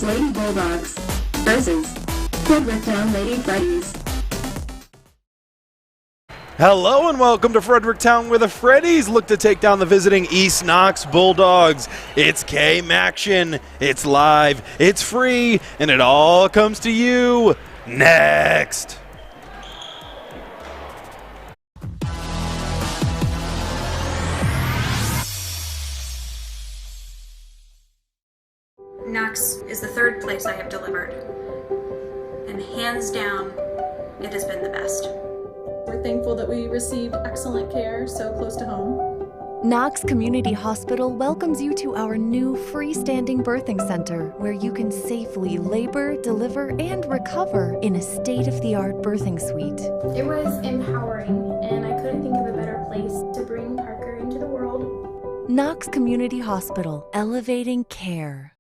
Lady Bulldogs versus Fredericktown Lady Freddies. Hello and welcome to Fredericktown, where the Freddies look to take down the visiting East Knox Bulldogs. It's KMAC, it's live, it's free, and it all comes to you next. Knox is the third place I have delivered, and hands down, it has been the best. We're thankful that we received excellent care so close to home. Knox Community Hospital welcomes you to our new freestanding birthing center, where you can safely labor, deliver, and recover in a state-of-the-art birthing suite. It was empowering, and I couldn't think of a better place to bring Parker into the world. Knox Community Hospital, elevating care.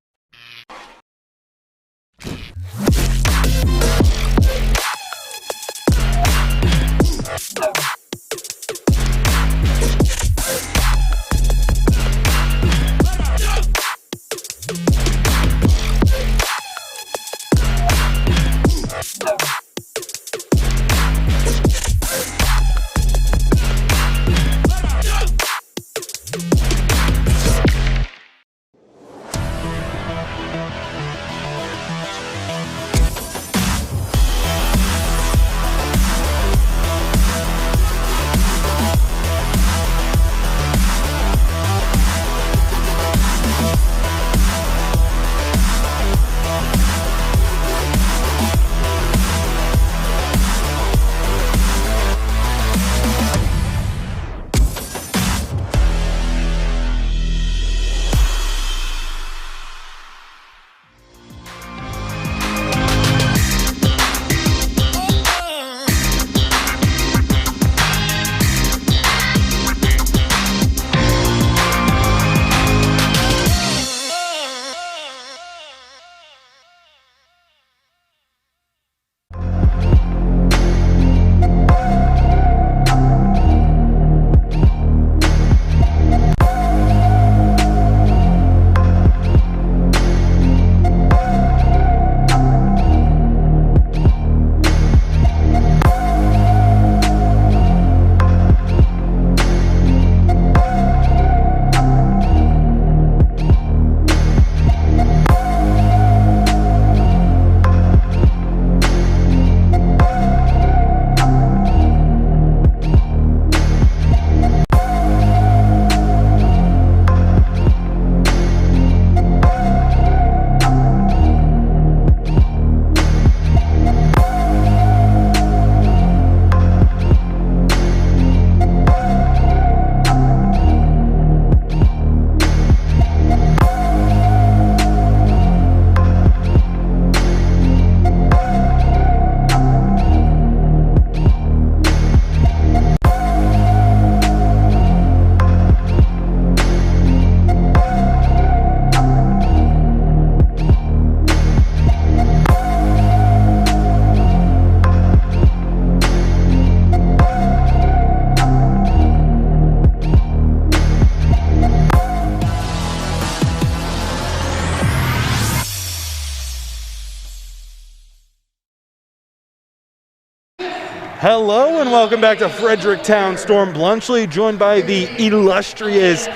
Hello and welcome back to Fredericktown. Storm Bluntschly, joined by the illustrious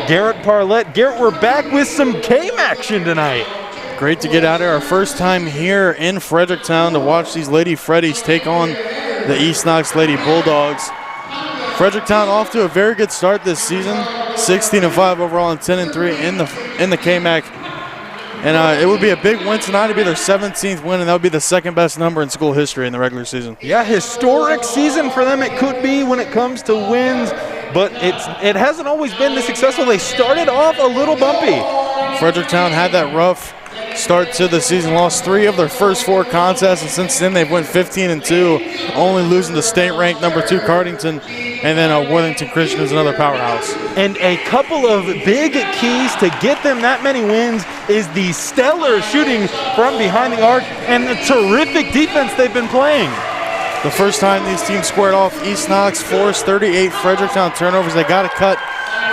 Garret Parlett. Garret, we're back with some KMAC tonight. Great to get out here. Our first time here in Fredericktown to watch these Lady Freddies take on the East Knox Lady Bulldogs. Fredericktown off to a very good start this season, 16-5 overall and 10-3 in the KMAC. And it would be a big win tonight. It'd be their 17th win, and that would be the second best number in school history in the regular season. Yeah, historic season for them it could be when it comes to wins, but it hasn't always been this successful. They started off a little bumpy. Fredericktown had that rough start to the season, lost 3 of their first 4 contests, and since then they've went 15-2, only losing to state-ranked number 2 Cardington, and then Worthington Christian is another powerhouse. And a couple of big keys to get them that many wins is the stellar shooting from behind the arc and the terrific defense they've been playing. The first time these teams squared off, East Knox forced 38 Fredericktown turnovers. They got to cut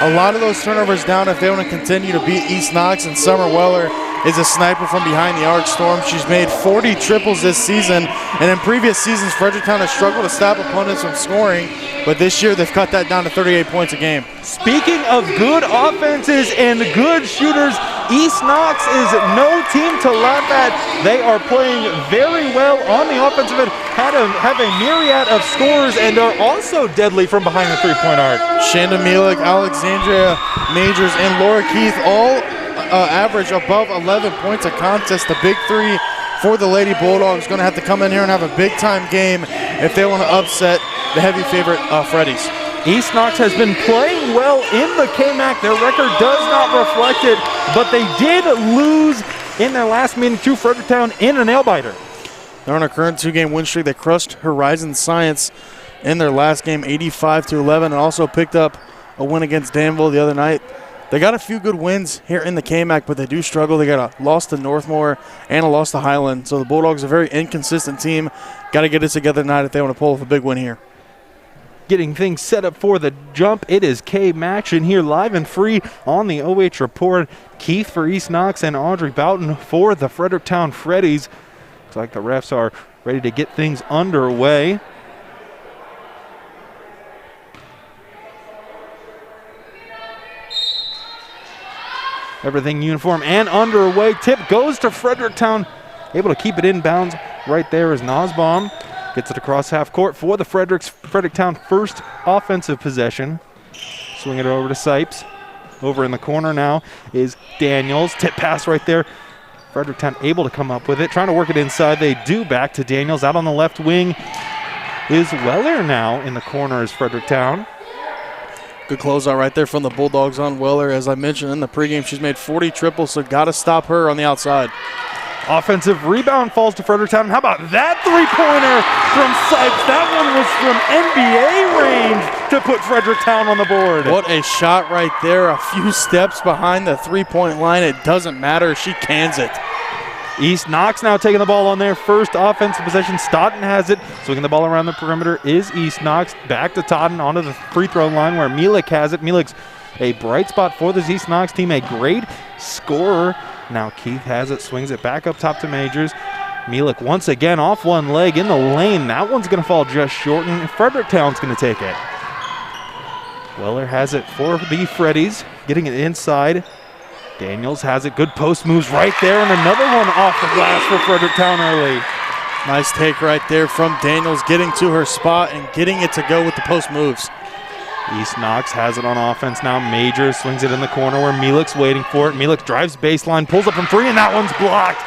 a lot of those turnovers down if they want to continue to beat East Knox and Summer Weller is a sniper from behind the arc, Storm. She's made 40 triples this season, and in previous seasons, Fredericktown has struggled to stop opponents from scoring, but this year they've cut that down to 38 points a game. Speaking of good offenses and good shooters, East Knox is no team to laugh at. They are playing very well on the offensive end, have a myriad of scorers, and are also deadly from behind the three-point arc. Shanda Mielik, Alexandria Majors, and Laura Keith all average above 11 points a contest. The big three for the Lady Bulldogs going to have to come in here and have a big-time game if they want to upset the heavy favorite Freddies. East Knox has been playing well in the KMAC. Their record does not reflect it, but they did lose in their last meeting to Fredericktown in a nail-biter. They're on a current 2-game win streak. They crushed Horizon Science in their last game, 85-11, and also picked up a win against Danville the other night. They got a few good wins here in the KMAC, but they do struggle. They got a loss to Northmore and a loss to Highland. So the Bulldogs are a very inconsistent team. Got to get it together tonight if they want to pull off a big win here. Getting things set up for the jump, it is KMAC here live and free on the OH.Report. Keith for East Knox and Audrey Boughton for the Fredericktown Freddies. Looks like the refs are ready to get things underway. Everything uniform and underway. Tip goes to Fredericktown. Able to keep it in bounds. Right there is Nosbaum. Gets it across half court for the Fredericktown first offensive possession. Swing it over to Sipes. Over in the corner now is Daniels. Tip pass right there. Fredericktown able to come up with it. Trying to work it inside. They do. Back to Daniels. Out on the left wing is Weller now. In the corner is Fredericktown. Good closeout right there from the Bulldogs on Weller. As I mentioned in the pregame, she's made 40 triples, so got to stop her on the outside. Offensive rebound falls to Fredericktown. How about that three-pointer from Sipes? That one was from NBA range to put Fredericktown on the board. What a shot right there. A few steps behind the three-point line. It doesn't matter. She cans it. East Knox now taking the ball on their first offensive possession. Stoughton has it. Swinging the ball around the perimeter is East Knox. Back to Totten onto the free throw line where Mielik has it. Mielik's a bright spot for this East Knox team, a great scorer. Now Keith has it, swings it back up top to Majors. Mielik once again off one leg in the lane. That one's going to fall just short, and Fredericktown's going to take it. Weller has it for the Freddies, getting it inside. Daniels has it, good post moves right there, and another one off the glass for Fredericktown early. Nice take right there from Daniels, getting to her spot and getting it to go with the post moves. East Knox has it on offense now. Major swings it in the corner where Mielik's waiting for it. Mielik drives baseline, pulls up from three, and that one's blocked.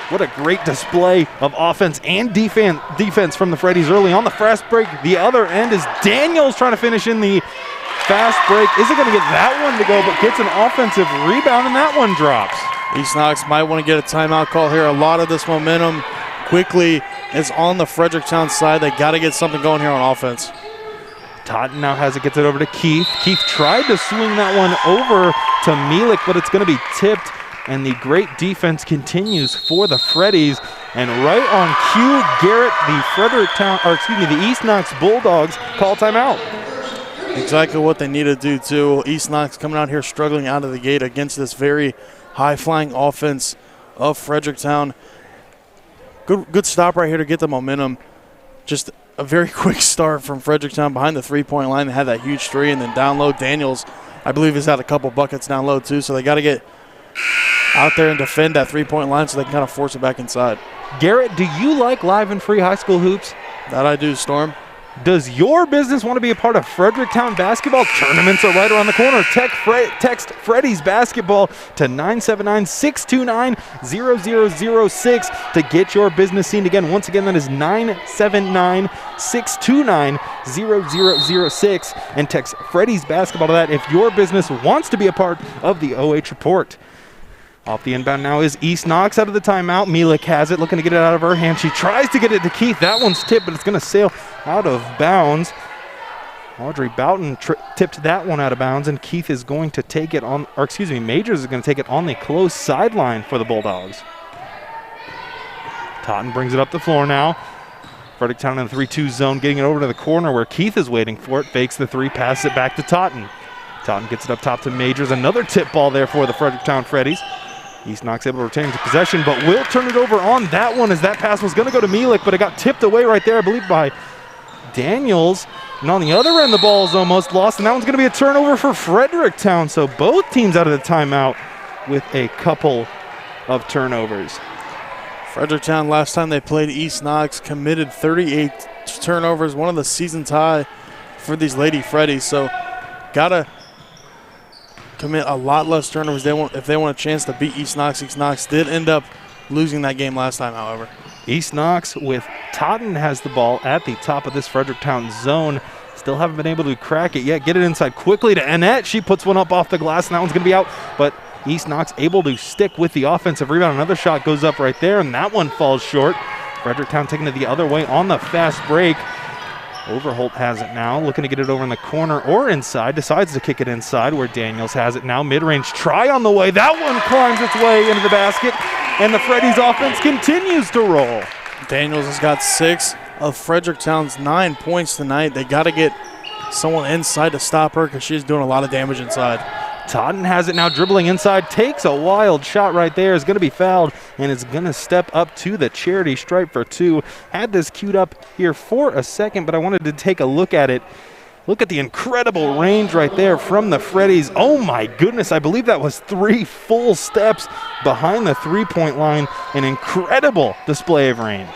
What a great display of offense and defense from the Freddies early on the fast break. The other end is Daniels trying to finish in the fast break. Isn't going to get that one to go, but gets an offensive rebound, and that one drops. East Knox might want to get a timeout call here. A lot of this momentum quickly is on the Fredericktown side. They got to get something going here on offense. Totten now has it, gets it over to Keith. Keith tried to swing that one over to Mielik, but it's going to be tipped, and the great defense continues for the Freddies. And right on cue, Garrett, the East Knox Bulldogs call timeout. Exactly what they need to do too. East Knox coming out here struggling out of the gate against this very high-flying offense of Fredericktown. Good stop right here to get the momentum. Just a very quick start from Fredericktown behind the three-point line. They had that huge three, and then down low, Daniels, I believe, has had a couple buckets down low too, so they got to get out there and defend that three-point line so they can kind of force it back inside. Garrett, do you like live and free high school hoops? That I do, Storm. Does your business want to be a part of Fredericktown basketball? Tournaments are right around the corner. Text Freddy's basketball to 979-629-0006 to get your business seen. Again, once again, that is 979-629-0006. And text Freddy's basketball to that if your business wants to be a part of the OH.Report. Off the inbound now is East Knox out of the timeout. Mielik has it, looking to get it out of her hand. She tries to get it to Keith. That one's tipped, but it's going to sail out of bounds. Audrey Boughton tipped that one out of bounds, and Keith is going to take it on, or excuse me, Majors is going to take it on the close sideline for the Bulldogs. Totten brings it up the floor now. Fredericktown in the 3-2 zone, getting it over to the corner where Keith is waiting for it. Fakes the three, passes it back to Totten. Totten gets it up top to Majors. Another tip ball there for the Fredericktown Freddies. East Knox able to retain possession, but will turn it over on that one as that pass was going to go to Mielek, but it got tipped away right there, I believe, by Daniels. And on the other end, the ball is almost lost, and that one's going to be a turnover for Fredericktown. So both teams out of the timeout with a couple of turnovers. Fredericktown, last time they played East Knox, committed 38 turnovers, one of the season tie for these Lady Freddies. So gotta commit a lot less turnovers if they want a chance to beat East Knox. East Knox did end up losing that game last time, however. East Knox with Totten has the ball at the top of this Fredericktown zone. Still haven't been able to crack it yet. Get it inside quickly to Annette. She puts one up off the glass, and that one's going to be out. But East Knox able to stick with the offensive rebound. Another shot goes up right there, and that one falls short. Fredericktown taking it the other way on the fast break. Overholt has it now, looking to get it over in the corner or inside. Decides to kick it inside where Daniels has it now. Mid-range try on the way. That one climbs its way into the basket, and the Freddies offense continues to roll. Daniels has got 6 of Fredericktown's 9 points tonight. They got to get someone inside to stop her because she's doing a lot of damage inside. Totten has it now, dribbling inside, takes a wild shot right there, is going to be fouled, and is going to step up to the charity stripe for 2. Had this queued up here for a second, but I wanted to take a look at it. Look at the incredible range right there from the Freddies. Oh my goodness, I believe that was 3 full steps behind the three-point line. An incredible display of range.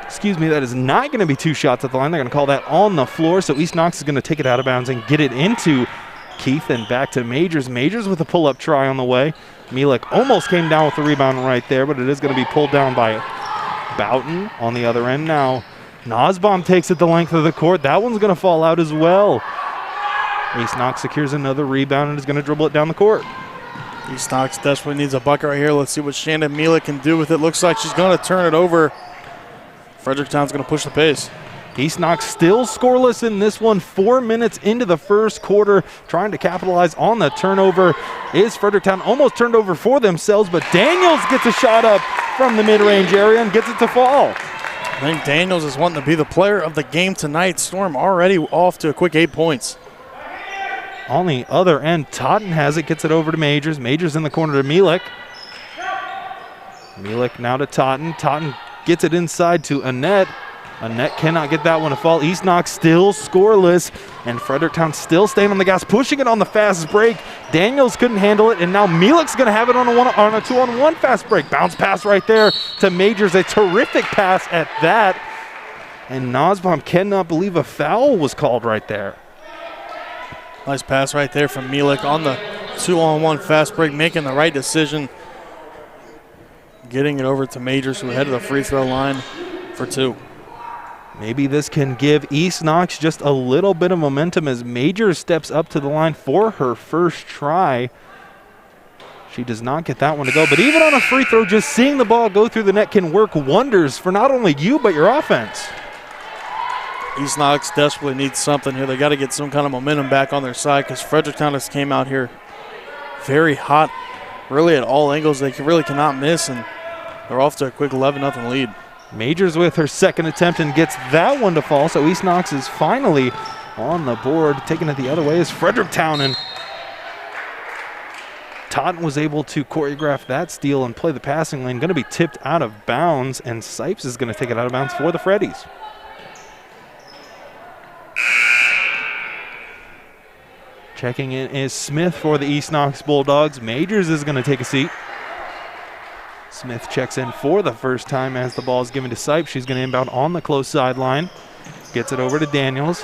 Excuse me, that is not going to be 2 shots at the line. They're going to call that on the floor. So East Knox is going to take it out of bounds and get it into Keith and back to Majors. Majors with a pull-up try on the way. Mielek almost came down with the rebound right there, but it is going to be pulled down by Boughton on the other end now. Nosbaum takes it the length of the court. That one's going to fall out as well. East Knox secures another rebound and is going to dribble it down the court. East Knox desperately needs a bucket right here. Let's see what Shannon Mielek can do with it. Looks like she's going to turn it over. Fredericktown's going to push the pace. East Knox still scoreless in this one. 4 minutes into the first quarter, trying to capitalize on the turnover. Is Fredericktown almost turned over for themselves, but Daniels gets a shot up from the mid-range area and gets it to fall. I think Daniels is wanting to be the player of the game tonight. Storm already off to a quick 8 points. On the other end, Totten has it, gets it over to Majors. Majors in the corner to Mielek. Mielek now to Totten. Totten gets it inside to Annette. Annette cannot get that one to fall. East Knox still scoreless, and Fredericktown still staying on the gas, pushing it on the fast break. Daniels couldn't handle it, and now Mielek's going to have it on a 2-on-1 fast break. Bounce pass right there to Majors, a terrific pass at that. And Nosbaum cannot believe a foul was called right there. Nice pass right there from Mielek on the 2-on-1 fast break, making the right decision. Getting it over to Majors, who headed the free throw line for 2. Maybe this can give East Knox just a little bit of momentum as Majors steps up to the line for her first try. She does not get that one to go, but even on a free throw, just seeing the ball go through the net can work wonders for not only you, but your offense. East Knox desperately needs something here. They got to get some kind of momentum back on their side because Fredericktown just came out here very hot, really at all angles. They really cannot miss, and they're off to a quick 11-0 lead. Majors with her second attempt and gets that one to fall, so East Knox is finally on the board. Taking it the other way is Fredericktown, and Totten was able to choreograph that steal and play the passing lane. Going to be tipped out of bounds, and Sipes is going to take it out of bounds for the Freddies. Checking in is Smith for the East Knox Bulldogs. Majors is going to take a seat. Smith checks in for the first time as the ball is given to Sipes. She's going to inbound on the close sideline. Gets it over to Daniels.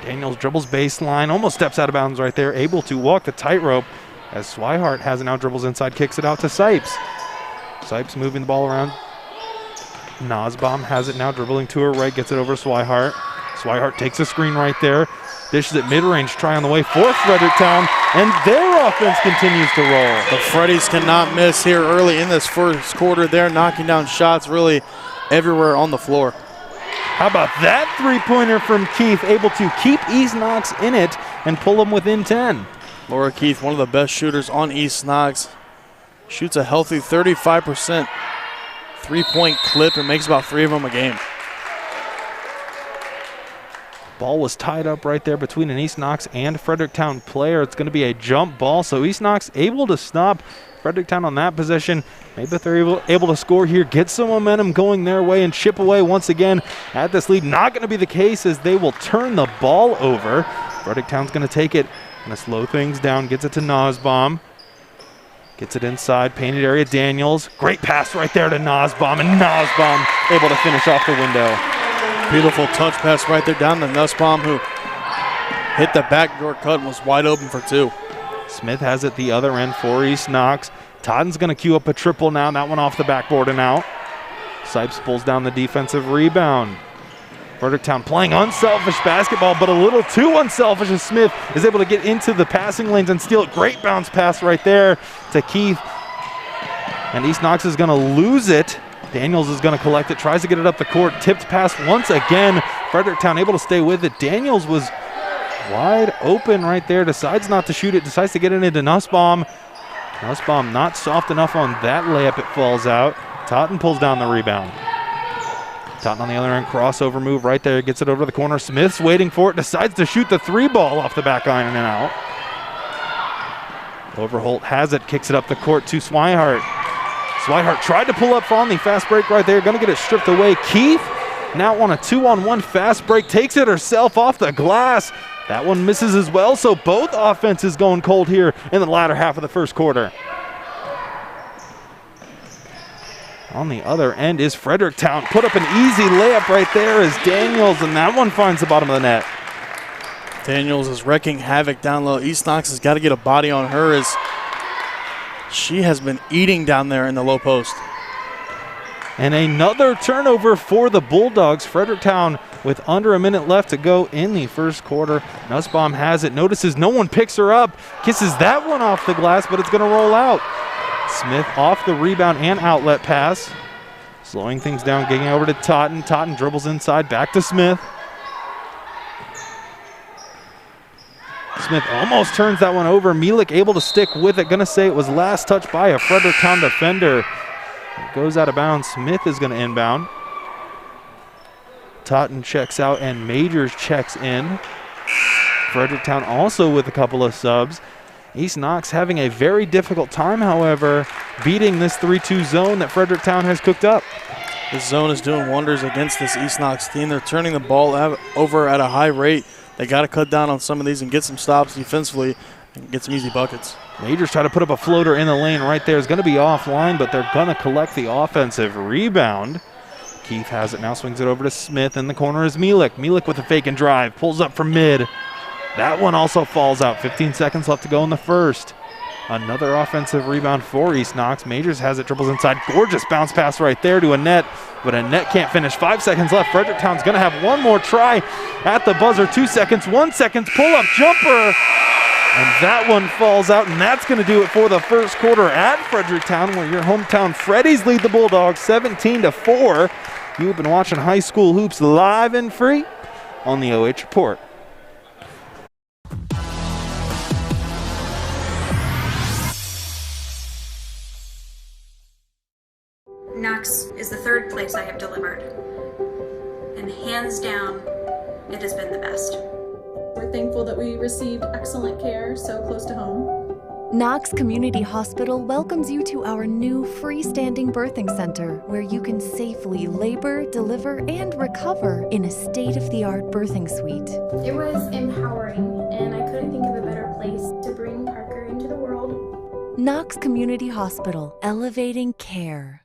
Daniels dribbles baseline, almost steps out of bounds right there, able to walk the tightrope as Swihart has it now, dribbles inside, kicks it out to Sipes. Sipes moving the ball around. Nosbaum has it now, dribbling to her right, gets it over to Swihart. Swihart takes a screen right there. Dishes it mid-range, try on the way for Fredericktown, and their offense continues to roll. The Freddies cannot miss here early in this first quarter. They're knocking down shots really everywhere on the floor. How about that three-pointer from Keith, able to keep East Knox in it and pull them within 10. Laura Keith, one of the best shooters on East Knox, shoots a healthy 35% three-point clip and makes about 3 of them a game. Ball was tied up right there between an East Knox and Fredericktown player. It's going to be a jump ball, so East Knox able to stop Fredericktown on that possession. Maybe if they're able to score here, get some momentum going their way and chip away once again at this lead. Not going to be the case as they will turn the ball over. Fredericktown's going to take it, going to slow things down, gets it to Nosbaum. Gets it inside, painted area, Daniels. Great pass right there to Nosbaum, and Nosbaum able to finish off the window. Beautiful touch pass right there down to Nussbaum, who hit the backdoor cut and was wide open for two. Smith has it the other end for East Knox. Totten's going to queue up a triple now. That one off the backboard and out. Sipes pulls down the defensive rebound. Fredericktown playing unselfish basketball, but a little too unselfish as Smith is able to get into the passing lanes and steal it. Great bounce pass right there to Keith. And East Knox is going to lose it. Daniels is going to collect it, tries to get it up the court, tipped pass once again. Fredericktown able to stay with it. Daniels was wide open right there, decides not to shoot it, decides to get it into Nussbaum. Nussbaum not soft enough on that layup, it falls out. Totten pulls down the rebound. Totten on the other end, crossover move right there, gets it over to the corner. Smith's waiting for it, decides to shoot the three ball off the back iron and out. Overholt has it, kicks it up the court to Swihart. Swihart tried to pull up on the fast break right there, gonna get it stripped away. Keith now on a 2-on-1 fast break, takes it herself off the glass. That one misses as well, so both offenses going cold here in the latter half of the first quarter. On the other end is Fredericktown. Put up an easy layup right there as Daniels, and that one finds the bottom of the net. Daniels is wrecking havoc down low. East Knox has got to get a body on her as she has been eating down there in the low post. And another turnover for the Bulldogs. Fredericktown with under a minute left to go in the first quarter. Nussbaum has it, notices no one picks her up, kisses that one off the glass, but it's going to roll out. Smith off the rebound and outlet pass. Slowing things down, getting over to Totten. Totten dribbles inside, back to Smith. Smith almost turns that one over. Mielik able to stick with it. Going to say it was last touched by a Fredericktown defender. It goes out of bounds. Smith is going to inbound. Totten checks out and Majors checks in. Fredericktown also with a couple of subs. East Knox having a very difficult time, however, beating this 3-2 zone that Fredericktown has cooked up. This zone is doing wonders against this East Knox team. They're turning the ball over at a high rate. They got to cut down on some of these and get some stops defensively and get some easy buckets. Majors try to put up a floater in the lane right there. It's going to be offline, but they're going to collect the offensive rebound. Keith has it now, swings it over to Smith. In the corner is Mielik. Mielik with a fake and drive, pulls up from mid. That one also falls out. 15 seconds left to go in the first. Another offensive rebound for East Knox. Majors has it, dribbles inside. Gorgeous bounce pass right there to Annette, but Annette can't finish. 5 seconds left. Fredericktown's going to have one more try at the buzzer. 2 seconds, 1 second, pull-up jumper. And that one falls out, and that's going to do it for the first quarter at Fredericktown, where your hometown Freddies lead the Bulldogs 17-4. You've been watching high school hoops live and free on the OH.Report. Knox is the third place I have delivered, and hands down, it has been the best. We're thankful that we received excellent care so close to home. Knox Community Hospital welcomes you to our new freestanding birthing center where you can safely labor, deliver, and recover in a state-of-the-art birthing suite. It was empowering, and I couldn't think of a better place to bring Parker into the world. Knox Community Hospital, elevating care.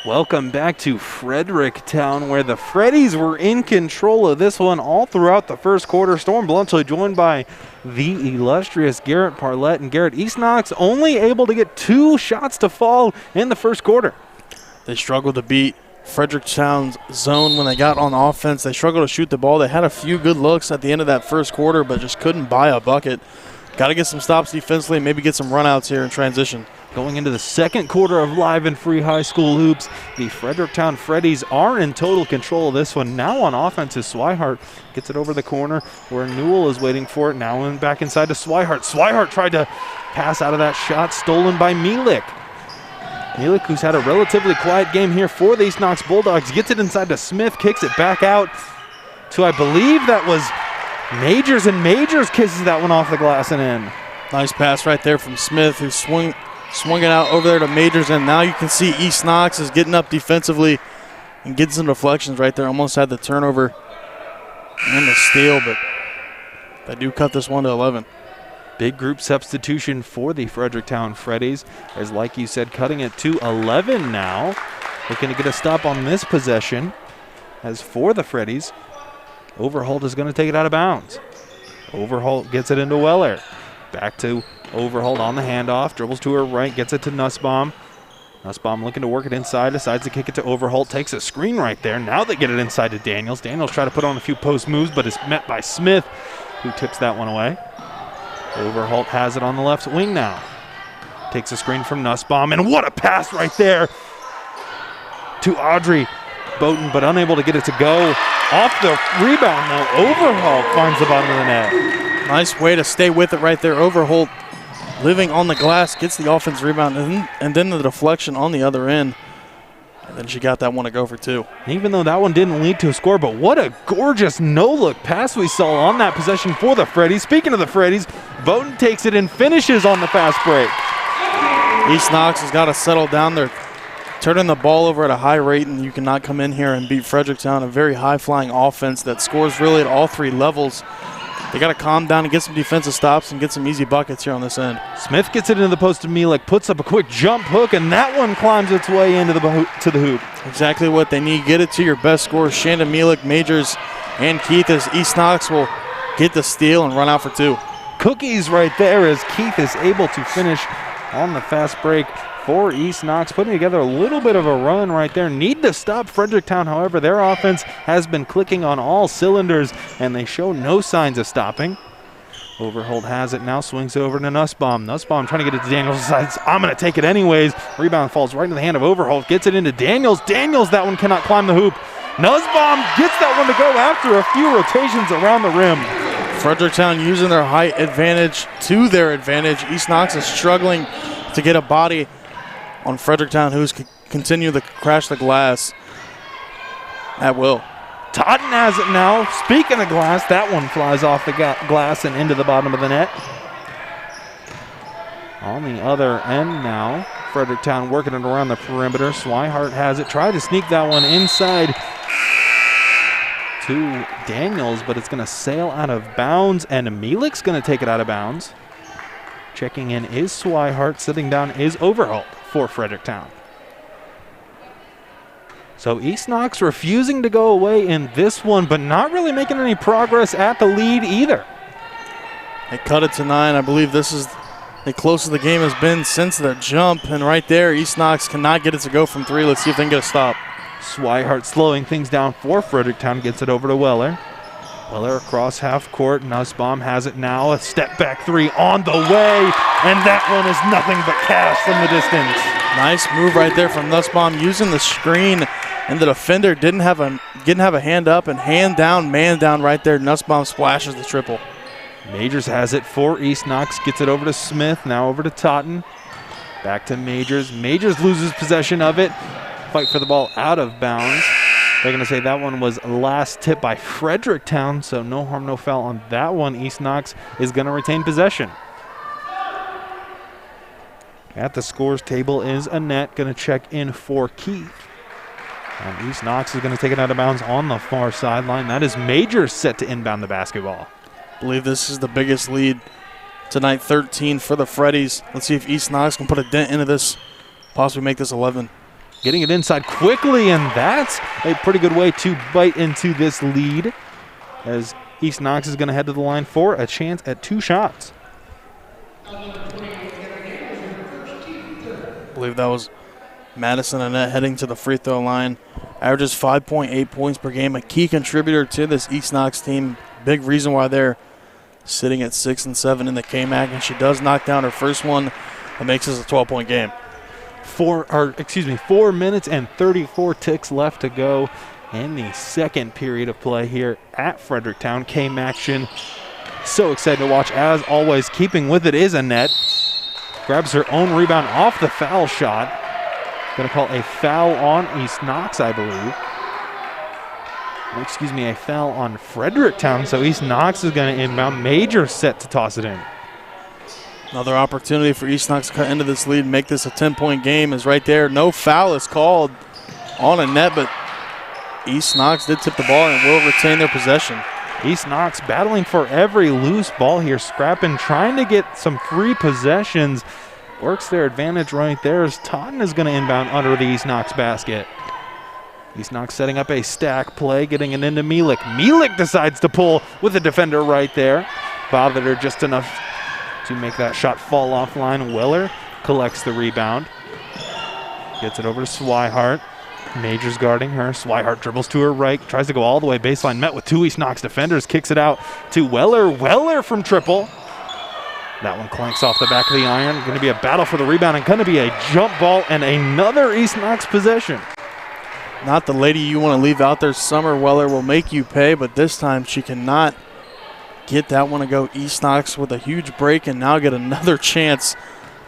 Welcome back to Fredericktown, where the Freddies were in control of this one all throughout the first quarter. Storm Bluntschly joined by the illustrious Garret Parlett and Garrett. East Knox only able to get 2 shots to fall in the first quarter. They struggled to beat Fredericktown's zone when they got on offense. They struggled to shoot the ball. They had a few good looks at the end of that first quarter, but just couldn't buy a bucket. Got to get some stops defensively and maybe get some runouts here in transition. Going into the second quarter of Live and Free High School Hoops, the Fredericktown Freddies are in total control of this one. Now on offense is Swihart. Gets it over the corner where Newell is waiting for it. Now back inside to Swihart. Swihart tried to pass out of that shot, stolen by Mielik. Mielik, who's had a relatively quiet game here for the East Knox Bulldogs, gets it inside to Smith, kicks it back out to, I believe that was Majors, and Majors kisses that one off the glass and in. Nice pass right there from Smith, who swung it out over there to Majors, and now you can see East Knox is getting up defensively and getting some deflections right there. Almost had the turnover and the steal, but they do cut this one to 11. Big group substitution for the Fredericktown Freddies, as like you said, cutting it to 11 now. Looking to get a stop on this possession. As for the Freddies, Overholt is going to take it out of bounds. Overholt gets it into Weller. Back to Overholt on the handoff, dribbles to her right, gets it to Nussbaum. Nussbaum looking to work it inside, decides to kick it to Overholt, takes a screen right there. Now they get it inside to Daniels. Daniels try to put on a few post moves, but is met by Smith, who tips that one away. Overholt has it on the left wing now. Takes a screen from Nussbaum, and what a pass right there to Audrey Bowden, but unable to get it to go. Off the rebound now, Overholt finds the bottom of the net. Nice way to stay with it right there. Overholt living on the glass, gets the offense rebound, and then the deflection on the other end. And then she got that one to go for two. Even though that one didn't lead to a score, but what a gorgeous no-look pass we saw on that possession for the Freddies. Speaking of the Freddies, Bowden takes it and finishes on the fast break. East Knox has got to settle down. They're turning the ball over at a high rate, and you cannot come in here and beat Fredericktown, a very high-flying offense that scores really at all three levels. They got to calm down and get some defensive stops and get some easy buckets here on this end. Smith gets it into the post to Mielik, puts up a quick jump hook, and that one climbs its way into the hoop. Exactly what they need. Get it to your best scorers, Shandon Mielik, Majors, and Keith, as East Knox will get the steal and run out for two. Cookies right there as Keith is able to finish on the fast break for East Knox, putting together a little bit of a run right there. Need to stop Fredericktown, however. Their offense has been clicking on all cylinders, and they show no signs of stopping. Overholt has it now, swings it over to Nussbaum. Nussbaum trying to get it to Daniels, decides, I'm going to take it anyways. Rebound falls right into the hand of Overholt, gets it into Daniels. Daniels, that one cannot climb the hoop. Nussbaum gets that one to go after a few rotations around the rim. Fredericktown using their height advantage to their advantage. East Knox is struggling to get a body on Fredericktown, who's continue to crash the glass at will. Totten has it now. Speaking of glass, that one flies off the glass and into the bottom of the net. On the other end now, Fredericktown working it around the perimeter. Swihart has it. Tried to sneak that one inside to Daniels, but it's going to sail out of bounds, and Mielik's going to take it out of bounds. Checking in is Swihart. Sitting down is Overholt for Fredericktown. So East Knox refusing to go away in this one, but not really making any progress at the lead either. They cut it to 9. I believe this is the closest the game has been since the jump. And right there, East Knox cannot get it to go from 3. Let's see if they can get a stop. Swihart slowing things down for Fredericktown, gets it over to Weller. Weller across half court. Nussbaum has it now. A step back 3 on the way, and that one is nothing but cash from the distance. Nice move right there from Nussbaum, using the screen, and the defender didn't have a hand up, and hand down, man down right there. Nussbaum splashes the triple. Majors has it for East Knox, gets it over to Smith, now over to Totten. Back to Majors. Majors loses possession of it. Fight for the ball out of bounds. They're going to say that one was last tip by Fredericktown, so no harm, no foul on that one. East Knox is going to retain possession. At the scores table is Annette, going to check in for Keith. And East Knox is going to take it out of bounds on the far sideline. That is Majors set to inbound the basketball. I believe this is the biggest lead tonight, 13 for the Freddies. Let's see if East Knox can put a dent into this, possibly make this 11. Getting it inside quickly, and that's a pretty good way to bite into this lead, as East Knox is going to head to the line for a chance at 2 shots. I believe that was Madison Annette heading to the free throw line. Averages 5.8 points per game. A key contributor to this East Knox team. Big reason why they're sitting at 6-7 in the KMAC. And she does knock down her first one. That makes this a 12-point game. 4 minutes and 34 ticks left to go in the second period of play here at Fredericktown. KMAC so excited to watch. As always, keeping with it is Annette. Grabs her own rebound off the foul shot. Going to call a foul on East Knox, I believe. Excuse me, a foul on Fredericktown. So East Knox is going to inbound. Major set to toss it in. Another opportunity for East Knox to cut into this lead and make this a 10-point game is right there. No foul is called on Annette, but East Knox did tip the ball and will retain their possession. East Knox battling for every loose ball here, scrapping, trying to get some free possessions. Works their advantage right there as Totten is going to inbound under the East Knox basket. East Knox setting up a stack play, getting it into Mielik. Mielik decides to pull with a defender right there. Bothered her just enough to make that shot fall offline. Weller collects the rebound. Gets it over to Swihart. Majors guarding her. Swihart dribbles to her right, tries to go all the way baseline, met with two East Knox defenders, kicks it out to Weller. Weller from triple. That one clanks off the back of the iron. Going to be a battle for the rebound and going to be a jump ball and another East Knox possession. Not the lady you want to leave out there. Summer Weller will make you pay, but this time she cannot get that one to go. East Knox with a huge break and now get another chance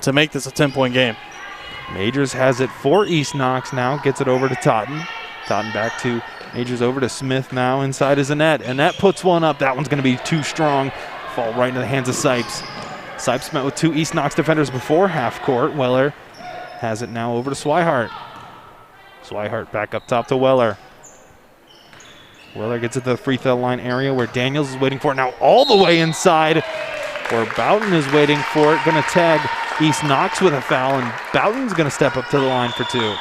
to make this a 10-point game. Majors has it for East Knox now, gets it over to Totten. Totten back to Majors, over to Smith now. Inside is Annette. Annette puts one up. That one's going to be too strong. Fall right into the hands of Sipes. Sipes met with two East Knox defenders before half court. Weller has it now over to Swihart. Swihart back up top to Weller. Weller gets it to the free throw line area where Daniels is waiting for it. Now all the way inside where Boughton is waiting for it. Going to tag East Knox with a foul, and Boughton's going to step up to the line for two.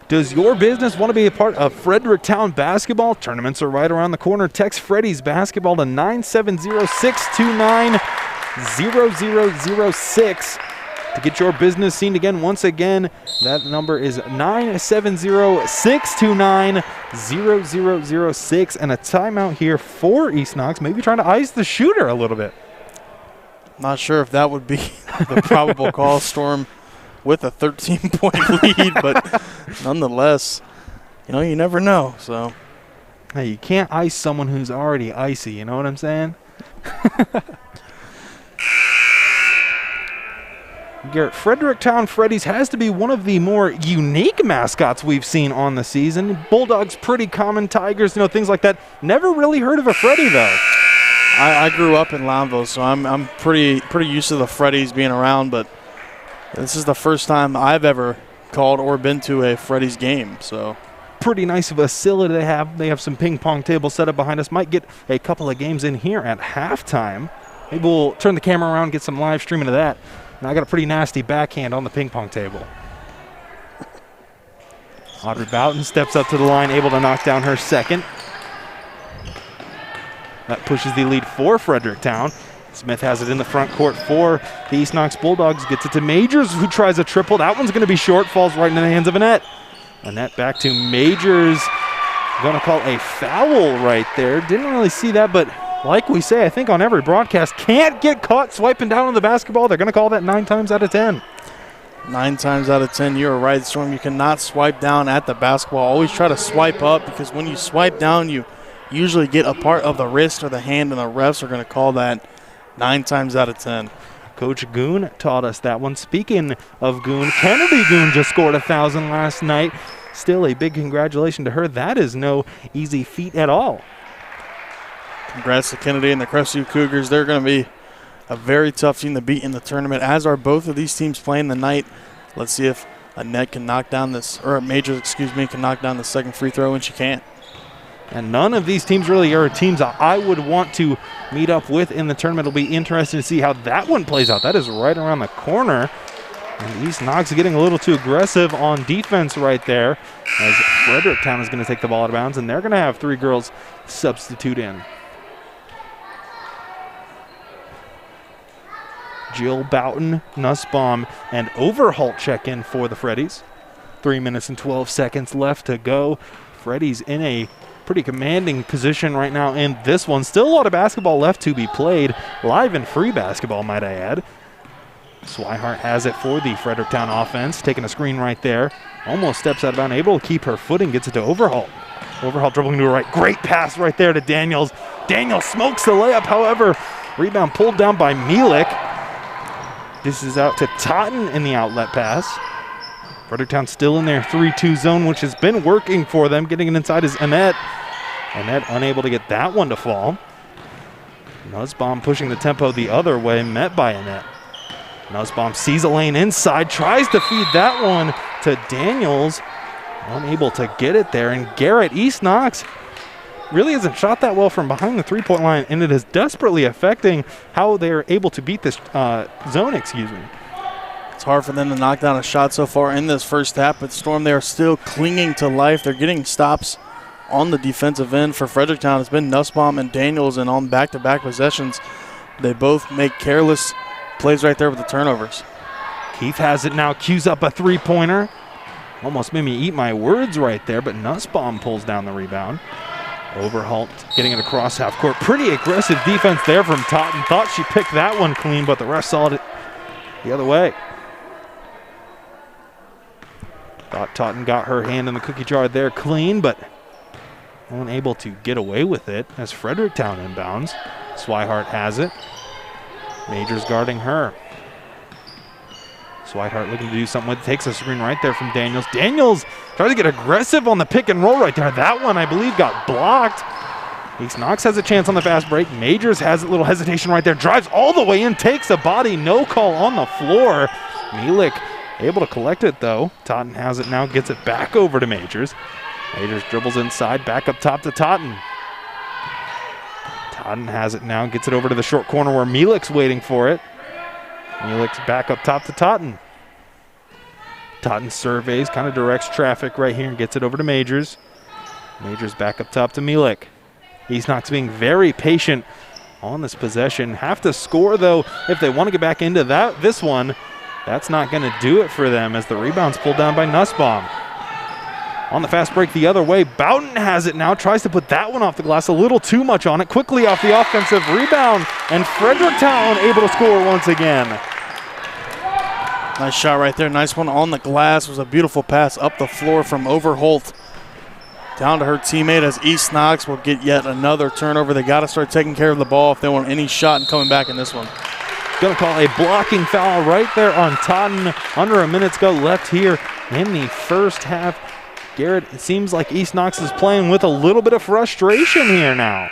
Does your business want to be a part of Fredericktown basketball? Tournaments are right around the corner. Text Freddy's basketball to 970-629-0006 to get your business seen again. Once again, that number is 970-629-0006, and a timeout here for East Knox. Maybe trying to ice the shooter a little bit. Not sure if that would be the probable call. Storm with a 13-point lead, but nonetheless, you never know. So, hey, you can't ice someone who's already icy. You know what I'm saying? Garrett, Fredericktown Freddies has to be one of the more unique mascots we've seen on the season. Bulldogs, pretty common. Tigers, things like that. Never really heard of a Freddy, though. I grew up in Lownville, so I'm pretty used to the Freddies being around, but this is the first time I've ever called or been to a Freddy's game. So pretty nice facility they have. They have some ping pong tables set up behind us. Might get a couple of games in here at halftime. Maybe we'll turn the camera around and get some live streaming of that. And I got a pretty nasty backhand on the ping pong table. Audrey Boughton steps up to the line, able to knock down her second. That pushes the lead for Fredericktown. Smith has it in the front court for the East Knox Bulldogs. Gets it to Majors, who tries a triple. That one's going to be short. Falls right into the hands of Annette. Annette back to Majors. Going to call a foul right there. Didn't really see that, but like we say, I think on every broadcast, can't get caught swiping down on the basketball. They're going to call that 9 times out of 10. 9 times out of 10, you're right, Storm. You cannot swipe down at the basketball. Always try to swipe up, because when you swipe down, you usually get a part of the wrist or the hand, and the refs are going to call that 9 times out of 10. Coach Goon taught us that one. Speaking of Goon, Kennedy Goon just scored 1,000 last night. Still a big congratulations to her. That is no easy feat at all. Congrats to Kennedy and the Crestview Cougars. They're going to be a very tough team to beat in the tournament, as are both of these teams playing tonight. Let's see if Annette can knock down this, or Majors, can knock down the second free throw, and she can't. And none of these teams really are teams I would want to meet up with in the tournament. It'll be interesting to see how that one plays out. That is right around the corner. And East Knox getting a little too aggressive on defense right there, as Fredericktown is going to take the ball out of bounds, and they're going to have 3 girls substitute in. Jill Boughton, Nussbaum, and Overholt check in for the Freddies. 3 minutes and 12 seconds left to go. Freddies in a pretty commanding position right now in this one. Still a lot of basketball left to be played. Live and free basketball, might I add. Swihart has it for the Fredericktown offense. Taking a screen right there. Almost steps out of bounds, able to keep her footing, gets it to Overholt. Overholt dribbling to her right. Great pass right there to Daniels. Daniels smokes the layup, however. Rebound pulled down by Mielik. This is out to Totten in the outlet pass. Fredericktown still in their 3-2 zone, which has been working for them. Getting it inside is Annette. Annette unable to get that one to fall. Nussbaum pushing the tempo the other way, met by Annette. Nussbaum sees a lane inside, tries to feed that one to Daniels. Unable to get it there. And Garrett, East Knox, really hasn't shot that well from behind the three-point line, and it is desperately affecting how they're able to beat this zone, It's hard for them to knock down a shot so far in this first half, but Storm, they are still clinging to life. They're getting stops on the defensive end for Fredericktown. It's been Nussbaum and Daniels, and on back-to-back possessions, they both make careless plays right there with the turnovers. Keith has it now, cues up a three-pointer. Almost made me eat my words right there, but Nussbaum pulls down the rebound. Overholt getting it across half court. Pretty aggressive defense there from Totten. Thought she picked that one clean, but the rest saw it the other way. Thought Totten got her hand in the cookie jar there clean, but unable to get away with it as Fredericktown inbounds. Swihart has it. Majors guarding her. Swihart looking to do something with it. Takes a screen right there from Daniels. Daniels tries to get aggressive on the pick and roll right there. That one, I believe, got blocked. East Knox has a chance on the fast break. Majors has a little hesitation right there. Drives all the way in, takes a body. No call on the floor. Mielik able to collect it, though. Totten has it now, gets it back over to Majors. Majors dribbles inside, back up top to Totten. Totten has it now, gets it over to the short corner where Mielik's waiting for it. Mielik's back up top to Totten. Totten surveys, kind of directs traffic right here and gets it over to Majors. Majors back up top to Mielik. East Knox being very patient on this possession. Have to score, though, if they want to get back into this one. That's not going to do it for them as the rebound's pulled down by Nussbaum. On the fast break the other way, Boughton has it now, tries to put that one off the glass, a little too much on it. Quickly off the offensive rebound, and Fredericktown able to score once again. Nice shot right there, nice one on the glass. It was a beautiful pass up the floor from Overholt down to her teammate as East Knox will get yet another turnover. They got to start taking care of the ball if they want any shot and coming back in this one. Going to call a blocking foul right there on Totten. Under a minute to go left here in the first half. Garrett, it seems like East Knox is playing with a little bit of frustration here now.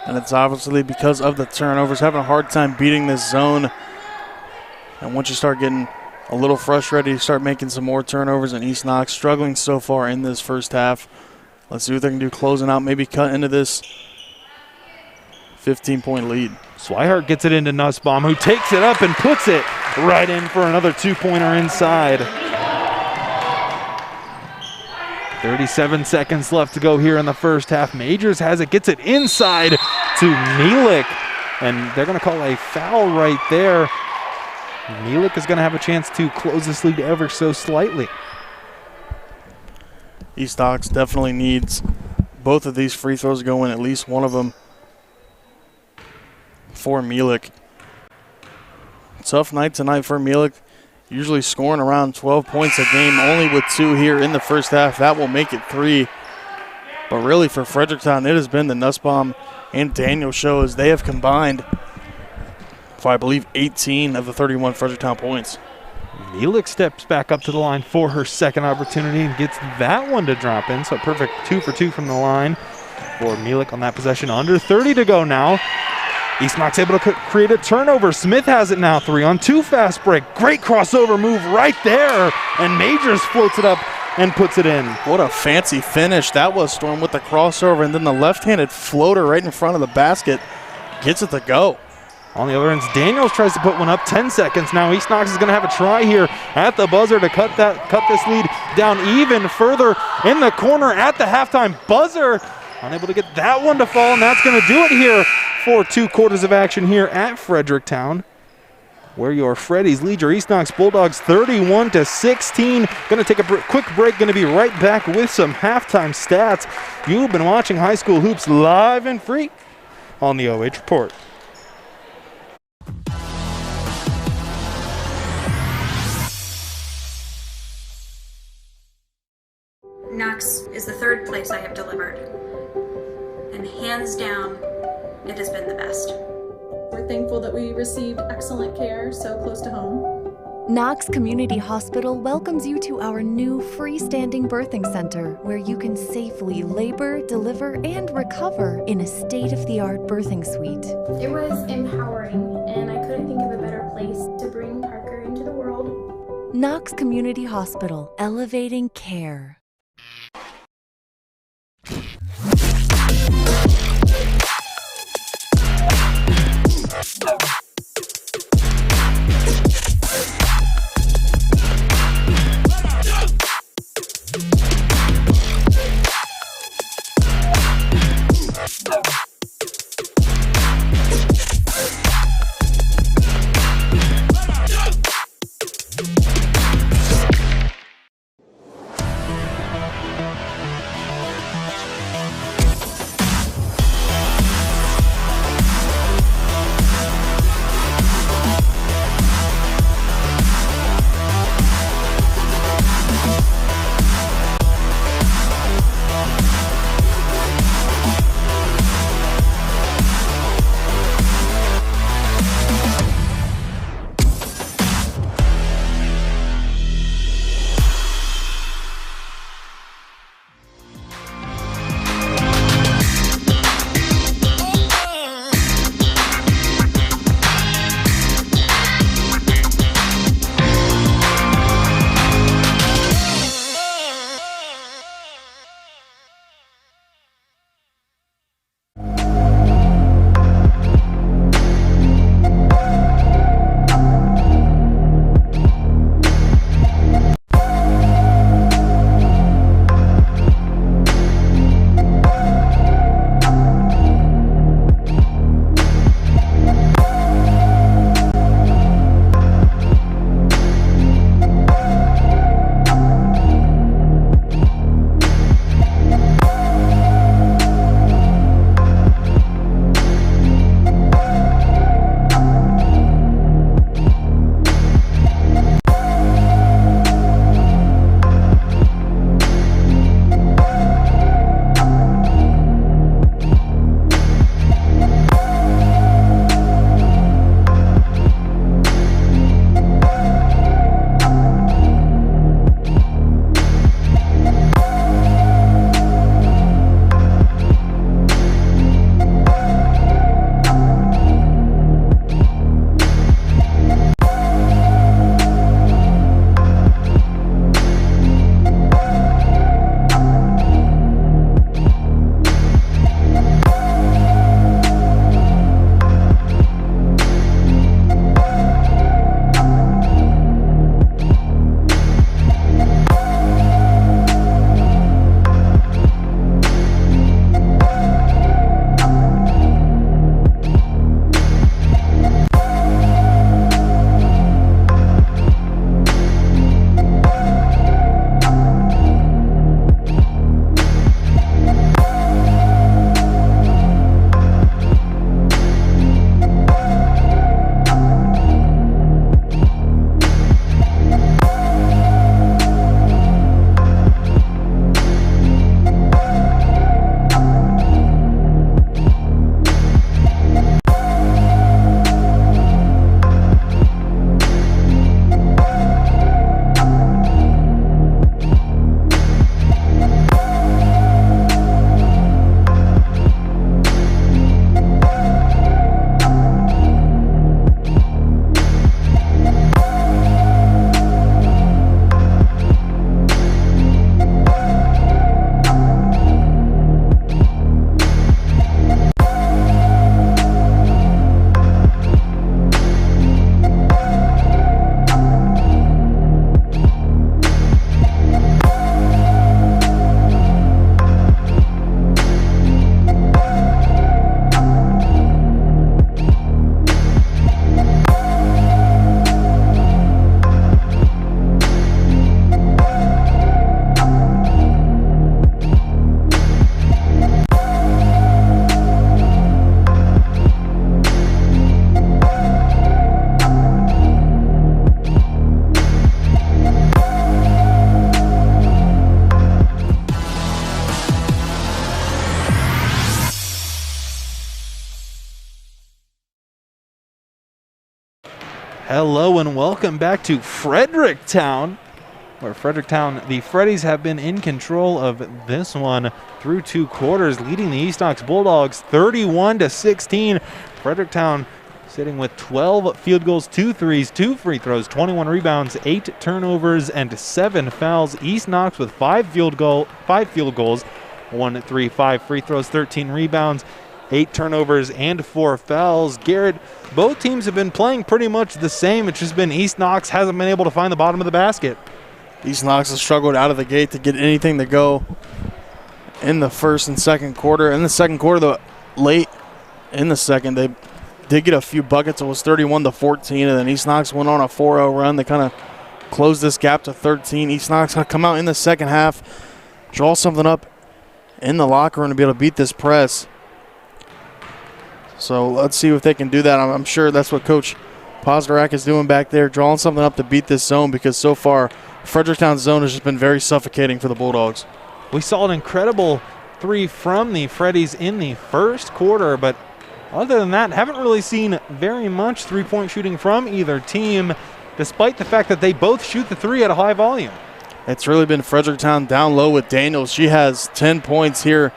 And it's obviously because of the turnovers, having a hard time beating this zone. And once you start getting a little frustrated, you start making some more turnovers, and East Knox struggling so far in this first half. Let's see what they can do closing out, maybe cut into this 15-point lead. Swihart gets it into Nussbaum, who takes it up and puts it right in for another two-pointer inside. 37 seconds left to go here in the first half. Majors has it, gets it inside to Mielik, and they're going to call a foul right there. Mielik is going to have a chance to close this lead ever so slightly. East Knox definitely needs both of these free throws to go in, at least one of them for Mielik. Tough night tonight for Mielik. Usually scoring around 12 points a game, only with 2 here in the first half. That will make it 3. But really for Fredericktown, it has been the Nussbaum and Daniel show as they have combined for, I believe, 18 of the 31 Fredericktown points. Mielik steps back up to the line for her second opportunity and gets that one to drop in. So perfect 2 for 2 from the line for Mielik on that possession. Under 30 to go now. East Knox able to create a turnover. Smith has it now, 3-on-2 fast break. Great crossover move right there, and Majors floats it up and puts it in. What a fancy finish. That was Storm with the crossover, and then the left-handed floater right in front of the basket gets it to go. On the other end, Daniels tries to put one up. 10 seconds now. East Knox is going to have a try here at the buzzer to cut this lead down even further in the corner at the halftime buzzer. Unable to get that one to fall, and that's going to do it here for 2 quarters of action here at Fredericktown. where your Freddies lead your East Knox Bulldogs 31-16. Going to take a quick break. Going to be right back with some halftime stats. You've been watching high school hoops live and free on the OH.Report. Knox is the third place I have delivered, and hands down, it has been the best. We're thankful that we received excellent care so close to home. Knox Community Hospital welcomes you to our new freestanding birthing center where you can safely labor, deliver, and recover in a state-of-the-art birthing suite. It was empowering, and I couldn't think of a better place to bring Parker into the world. Knox Community Hospital, elevating care. Hello and welcome back to Fredericktown, where Fredericktown, the Freddies have been in control of this one through 2 quarters, leading the East Knox Bulldogs 31-16. Fredericktown sitting with 12 field goals, 2 threes, 2 free throws, 21 rebounds, 8 turnovers, and 7 fouls. East Knox with 5 field goals, 1 3, 5 free throws, 13 rebounds, 8 turnovers, and 4 fouls. Garrett, both teams have been playing pretty much the same. It's just been East Knox hasn't been able to find the bottom of the basket. East Knox has struggled out of the gate to get anything to go in the first and second quarter. In the second quarter, though, late in the second, they did get a few buckets. It was 31-14, and then East Knox went on a 4-0 run. They kind of closed this gap to 13. East Knox going to come out in the second half, draw something up in the locker room to be able to beat this press. So let's see if they can do that. I'm sure that's what Coach Posderak is doing back there, drawing something up to beat this zone, because so far Fredericktown's zone has just been very suffocating for the Bulldogs. We saw an incredible 3 from the Freddies in the first quarter, but other than that, haven't really seen very much three-point shooting from either team, despite the fact that they both shoot the 3 at a high volume. It's really been Fredericktown down low with Daniels. She has 10 points here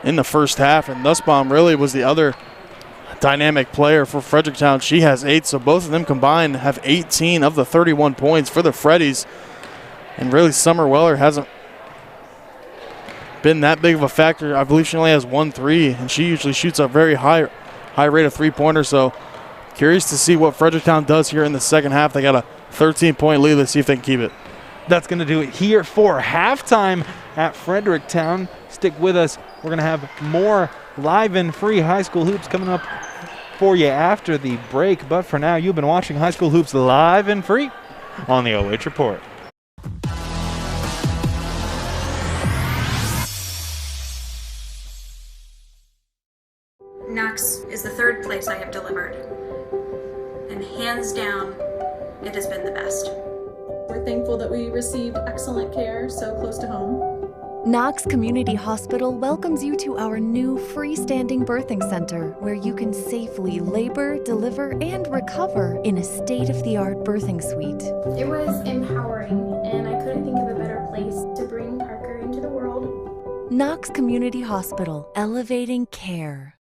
in the first half, and Nussbaum really was the other dynamic player for Fredericktown. She has 8, so both of them combined have 18 of the 31 points for the Freddies. And really, Summer Weller hasn't been that big of a factor. I believe she only has 1 3, and she usually shoots a very high rate of three-pointers. So curious to see what Fredericktown does here in the second half. They got a 13-point lead. Let's see if they can keep it. That's going to do it here for halftime at Fredericktown. Stick with us. We're going to have more live and free high school hoops coming up for you after the break. But for now, you've been watching High School Hoops live and free on the OH.Report. Knox is the 3rd place I have delivered, and hands down, it has been the best. We're thankful that we received excellent care so close to home. Knox Community Hospital welcomes you to our new freestanding birthing center, where you can safely labor, deliver, and recover in a state-of-the-art birthing suite. It was empowering, and I couldn't think of a better place to bring Parker into the world. Knox Community Hospital, elevating care.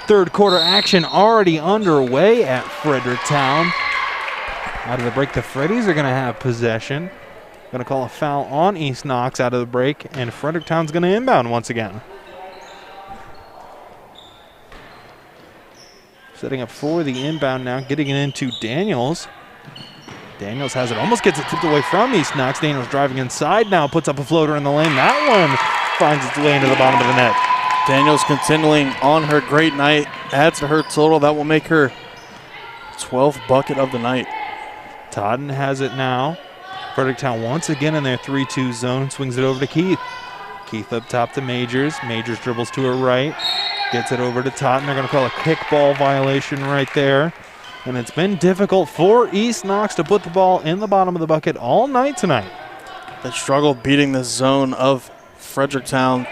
Third quarter action already underway at Fredericktown. Out of the break, the Freddies are going to have possession. Going to call a foul on East Knox out of the break, and Fredericktown's going to inbound once again. Setting up for the inbound now, getting it into Daniels. Daniels has it, almost gets it tipped away from East Knox. Daniels driving inside now, puts up a floater in the lane. That one finds its way into the bottom of the net. Daniels continuing on her great night, adds to her total. That will make her 12th bucket of the night. Totten has it now. Fredericktown once again in their 3-2 zone, swings it over to Keith. Keith up top to Majors. Majors dribbles to her right, gets it over to Totten. They're going to call a kickball violation right there. And it's been difficult for East Knox to put the ball in the bottom of the bucket all night tonight. They struggle beating the zone of Fredericktown.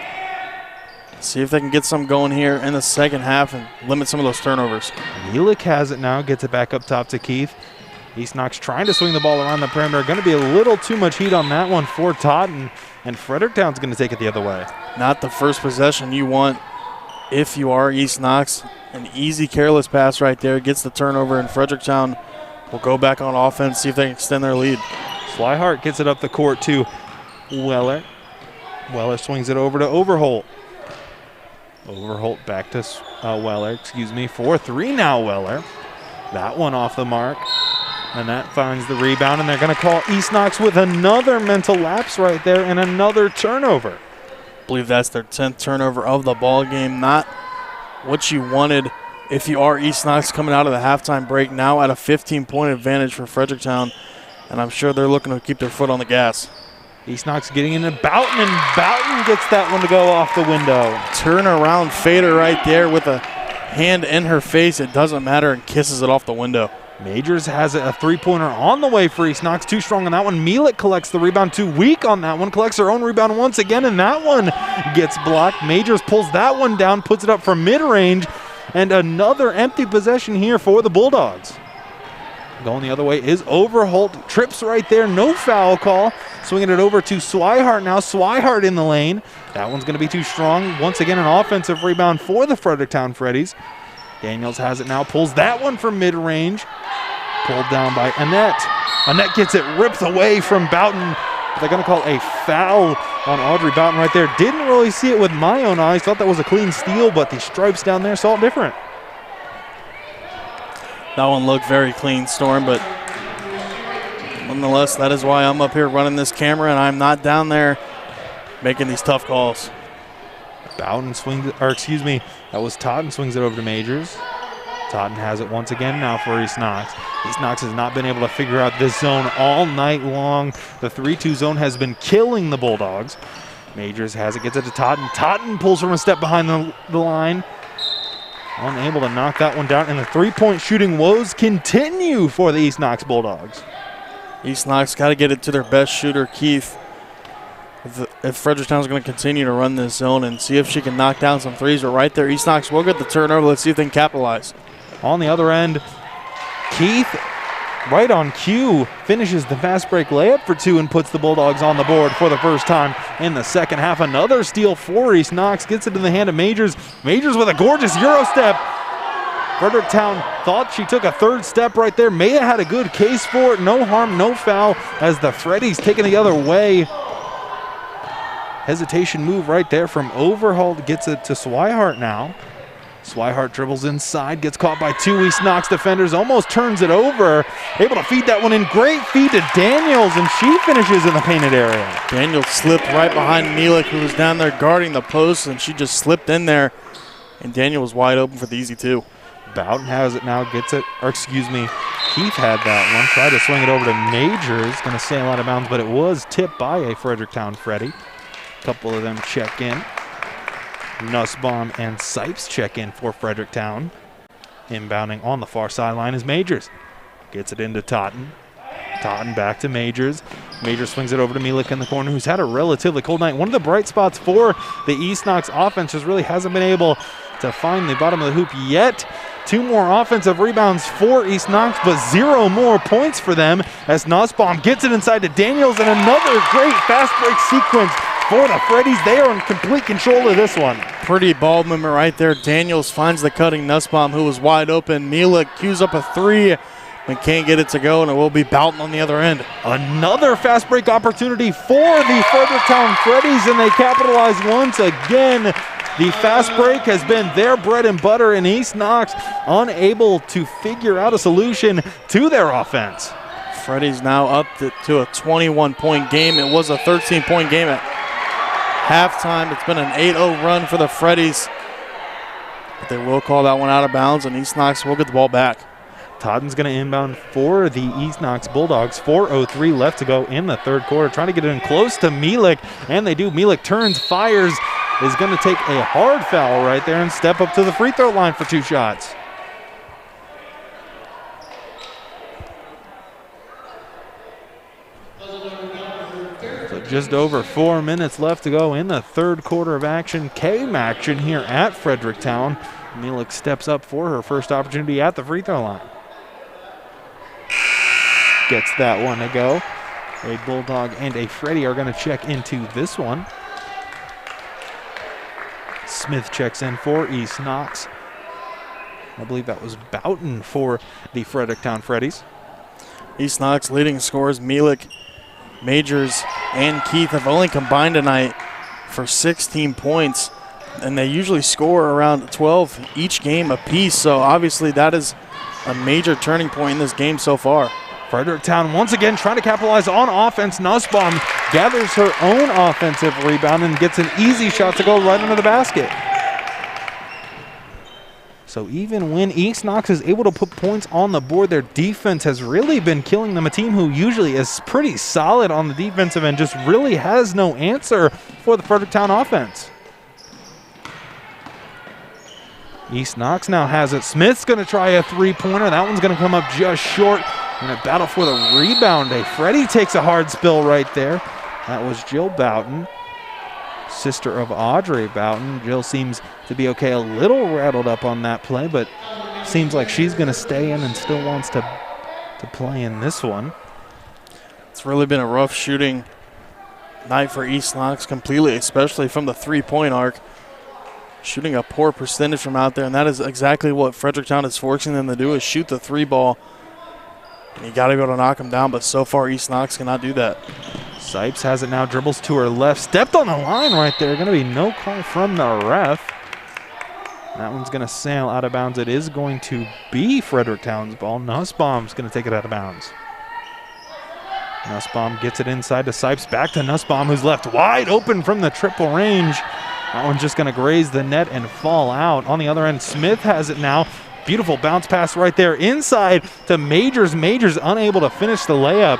See if they can get some going here in the second half and limit some of those turnovers. Mielik has it now, gets it back up top to Keith. East Knox trying to swing the ball around the perimeter. Going to be a little too much heat on that one for Totten, and Fredericktown's going to take it the other way. Not the first possession you want if you are East Knox. An easy, careless pass right there gets the turnover, and Fredericktown will go back on offense, see if they can extend their lead. Swihart gets it up the court to Weller. Weller swings it over to Overholt. Overholt back to Weller, 4-3 now Weller. That one off the mark. And that finds the rebound, and they're going to call East Knox with another mental lapse right there and another turnover. I believe that's their 10th turnover of the ball game. Not what you wanted if you are East Knox coming out of the halftime break. Now at a 15-point advantage for Fredericktown, and I'm sure they're looking to keep their foot on the gas. East Knox getting into Boughton, and Boughton gets that one to go off the window. Turnaround fader right there with a hand in her face. It doesn't matter, and kisses it off the window. Majors has a three-pointer on the way for East Knox. Too strong on that one. Mielik collects the rebound. Too weak on that one. Collects her own rebound once again, and that one gets blocked. Majors pulls that one down, puts it up for mid-range, and another empty possession here for the Bulldogs. Going the other way is Overholt. Trips right there. No foul call. Swinging it over to Swihart now. Swihart in the lane. That one's going to be too strong. Once again, an offensive rebound for the Fredericktown Freddies. Daniels has it now. Pulls that one from mid-range. Pulled down by Annette. Annette gets it ripped away from Boughton. They're going to call a foul on Audrey Boughton right there. Didn't really see it with my own eyes. Thought that was a clean steal, but the stripes down there saw it different. That one looked very clean, Storm, but nonetheless, that is why I'm up here running this camera, and I'm not down there making these tough calls. Boughton swings, that was Totten swings it over to Majors. Totten has it once again now for East Knox. East Knox has not been able to figure out this zone all night long. The 3-2 zone has been killing the Bulldogs. Majors has it, gets it to Totten. Totten pulls from a step behind the line. Unable to knock that one down, and the three-point shooting woes continue for the East Knox Bulldogs. East Knox got to get it to their best shooter, Keith. If Fredericktown's going to continue to run this zone and see if she can knock down some threes, but right there, East Knox will get the turnover. Let's see if they can capitalize. On the other end, Keith, right on cue, finishes the fast break layup for two and puts the Bulldogs on the board for the first time in the second half. Another steal for East Knox, gets it in the hand of Majors. Majors with a gorgeous Euro step. Fredericktown thought she took a third step right there. May have had a good case for it. No harm, no foul, as the Freddies taking the other way. Hesitation move right there from Overholt, gets it to Swihart now. Swihart dribbles inside, gets caught by two East Knox defenders, almost turns it over. Able to feed that one in. Great feed to Daniels, and she finishes in the painted area. Daniels slipped right behind Mielik, who was down there guarding the post, and she just slipped in there. And Daniel was wide open for the easy two. Boughton has it now, gets it, Keith had that one. Tried to swing it over to Majors, going to sail out of bounds, but it was tipped by a Fredericktown Freddy. A couple of them check in. Nussbaum and Sipes check in for Fredericktown. Inbounding on the far sideline is Majors. Gets it into Totten. Totten back to Majors. Majors swings it over to Mielik in the corner, who's had a relatively cold night. One of the bright spots for the East Knox offense just really hasn't been able to find the bottom of the hoop yet. Two more offensive rebounds for East Knox, but 0 more points for them as Nussbaum gets it inside to Daniels, and another great fast break sequence for the Freddies. They are in complete control of this one. Pretty ball movement right there. Daniels finds the cutting Nussbaum, who was wide open. Mielik cues up a three, but can't get it to go, and it will be Boughton on the other end. Another fast break opportunity for the Fredericktown Freddies, and they capitalize once again. The fast break has been their bread and butter, and East Knox unable to figure out a solution to their offense. Freddies now up to a 21-point game. It was a 13-point game at halftime. It's been an 8-0 run for the Freddies, but they will call that one out of bounds, and East Knox will get the ball back. Totten's going to inbound for the East Knox Bulldogs. 4:03 left to go in the third quarter. Trying to get it in close to Mielik, and they do. Mielik turns, fires, is going to take a hard foul right there and step up to the free throw line for two shots. So Just over 4 minutes left to go in the third quarter of action. KMAC action here at Fredericktown. Mielik steps up for her first opportunity at the free throw line. Gets that one to go. A Bulldog and a Freddie are going to check into this one. Smith checks in for East Knox. I believe that was Boughton for the Fredericktown Freddies. East Knox leading scorers, Mielik, Majors, and Keith have only combined tonight for 16 points, and they usually score around 12 each game apiece, so obviously that is a major turning point in this game so far. Fredericktown once again trying to capitalize on offense. Nussbaum gathers her own offensive rebound and gets an easy shot to go right under the basket. So even when East Knox is able to put points on the board, their defense has really been killing them. A team who usually is pretty solid on the defensive end just really has no answer for the Fredericktown offense. East Knox now has it. Smith's going to try a three-pointer. That one's going to come up just short. In a battle for the rebound, Freddie takes a hard spill right there. That was Jill Boughton, sister of Audrey Boughton. Jill seems to be okay, a little rattled up on that play, but seems like she's going to stay in and still wants to play in this one. It's really been a rough shooting night for East Knox completely, especially from the three-point arc. Shooting a poor percentage from out there, and that is exactly what Fredericktown is forcing them to do, is shoot the three ball. And you got to be able to knock them down, but so far East Knox cannot do that. Sipes has it now, dribbles to her left, stepped on the line right there. Going to be no call from the ref. That one's going to sail out of bounds. It is going to be Fredericktown's ball. Nussbaum's going to take it out of bounds. Nussbaum gets it inside to Sipes, back to Nussbaum, who's left wide open from the triple range. That one's just going to graze the net and fall out. On the other end, Smith has it now. Beautiful bounce pass right there inside to Majors. Majors unable to finish the layup.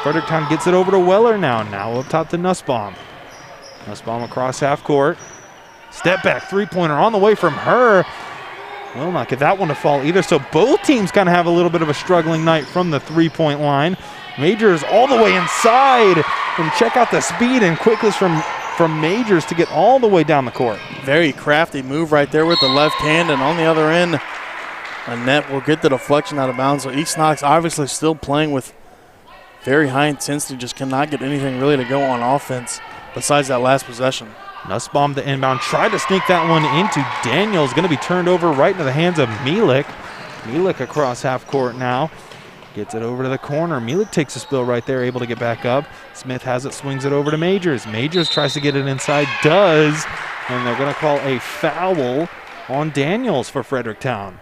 Fredericktown gets it over to Weller now. Now up top to Nussbaum. Nussbaum across half court. Step back three-pointer on the way from her. Will not get that one to fall either. So both teams kind of have a little bit of a struggling night from the three-point line. Majors all the way inside. And check out the speed and quickness from Majors to get all the way down the court. Very crafty move right there with the left hand, and on the other end, Annette will get the deflection out of bounds. So East Knox obviously still playing with very high intensity, just cannot get anything really to go on offense besides that last possession. Nussbaum the inbound, tried to sneak that one into Daniels, going to be turned over right into the hands of Mielik. Mielik across half court now. Gets it over to the corner. Mielik takes a spill right there, able to get back up. Smith has it, swings it over to Majors. Majors tries to get it inside, does. And they're going to call a foul on Daniels for Fredericktown.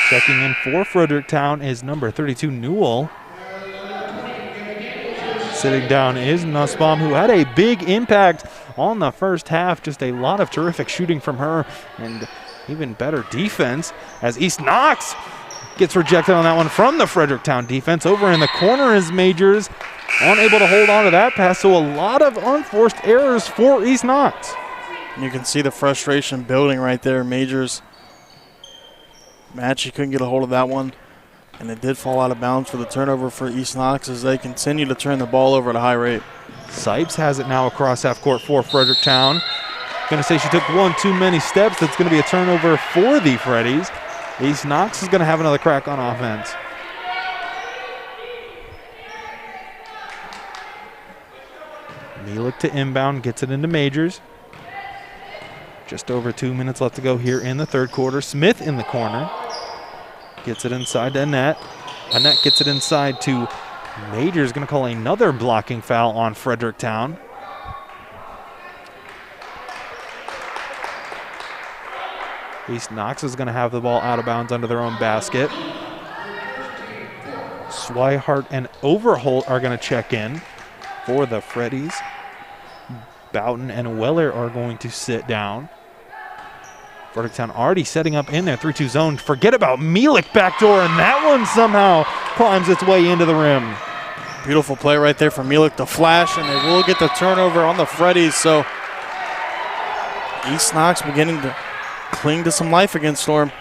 Checking in for Fredericktown is number 32, Newell. Sitting down is Nussbaum, who had a big impact on the first half. Just a lot of terrific shooting from her and even better defense as East Knox gets rejected on that one from the Fredericktown defense. Over in the corner is Majors, unable to hold on to that pass, so a lot of unforced errors for East Knox. You can see the frustration building right there. Majors, she couldn't get a hold of that one, and it did fall out of bounds for the turnover for East Knox as they continue to turn the ball over at a high rate. Sipes has it now across half court for Fredericktown. Going to say she took one too many steps. That's going to be a turnover for the Freddies. East Knox is going to have another crack on offense. Mielik to inbound, gets it into Majors. Just over 2 minutes left to go here in the third quarter. Smith in the corner. Gets it inside to Annette. Annette gets it inside to Majors. Going to call another blocking foul on Fredericktown. East Knox is going to have the ball out of bounds under their own basket. Swihart and Overholt are going to check in for the Freddies. Boughton and Weller are going to sit down. Fredericktown already setting up in their 3-2 zone. Forget about Mielik backdoor, and that one somehow climbs its way into the rim. Beautiful play right there from Mielik, the flash, and they will get the turnover on the Freddies. So East Knox beginning to cling to some life against Storm.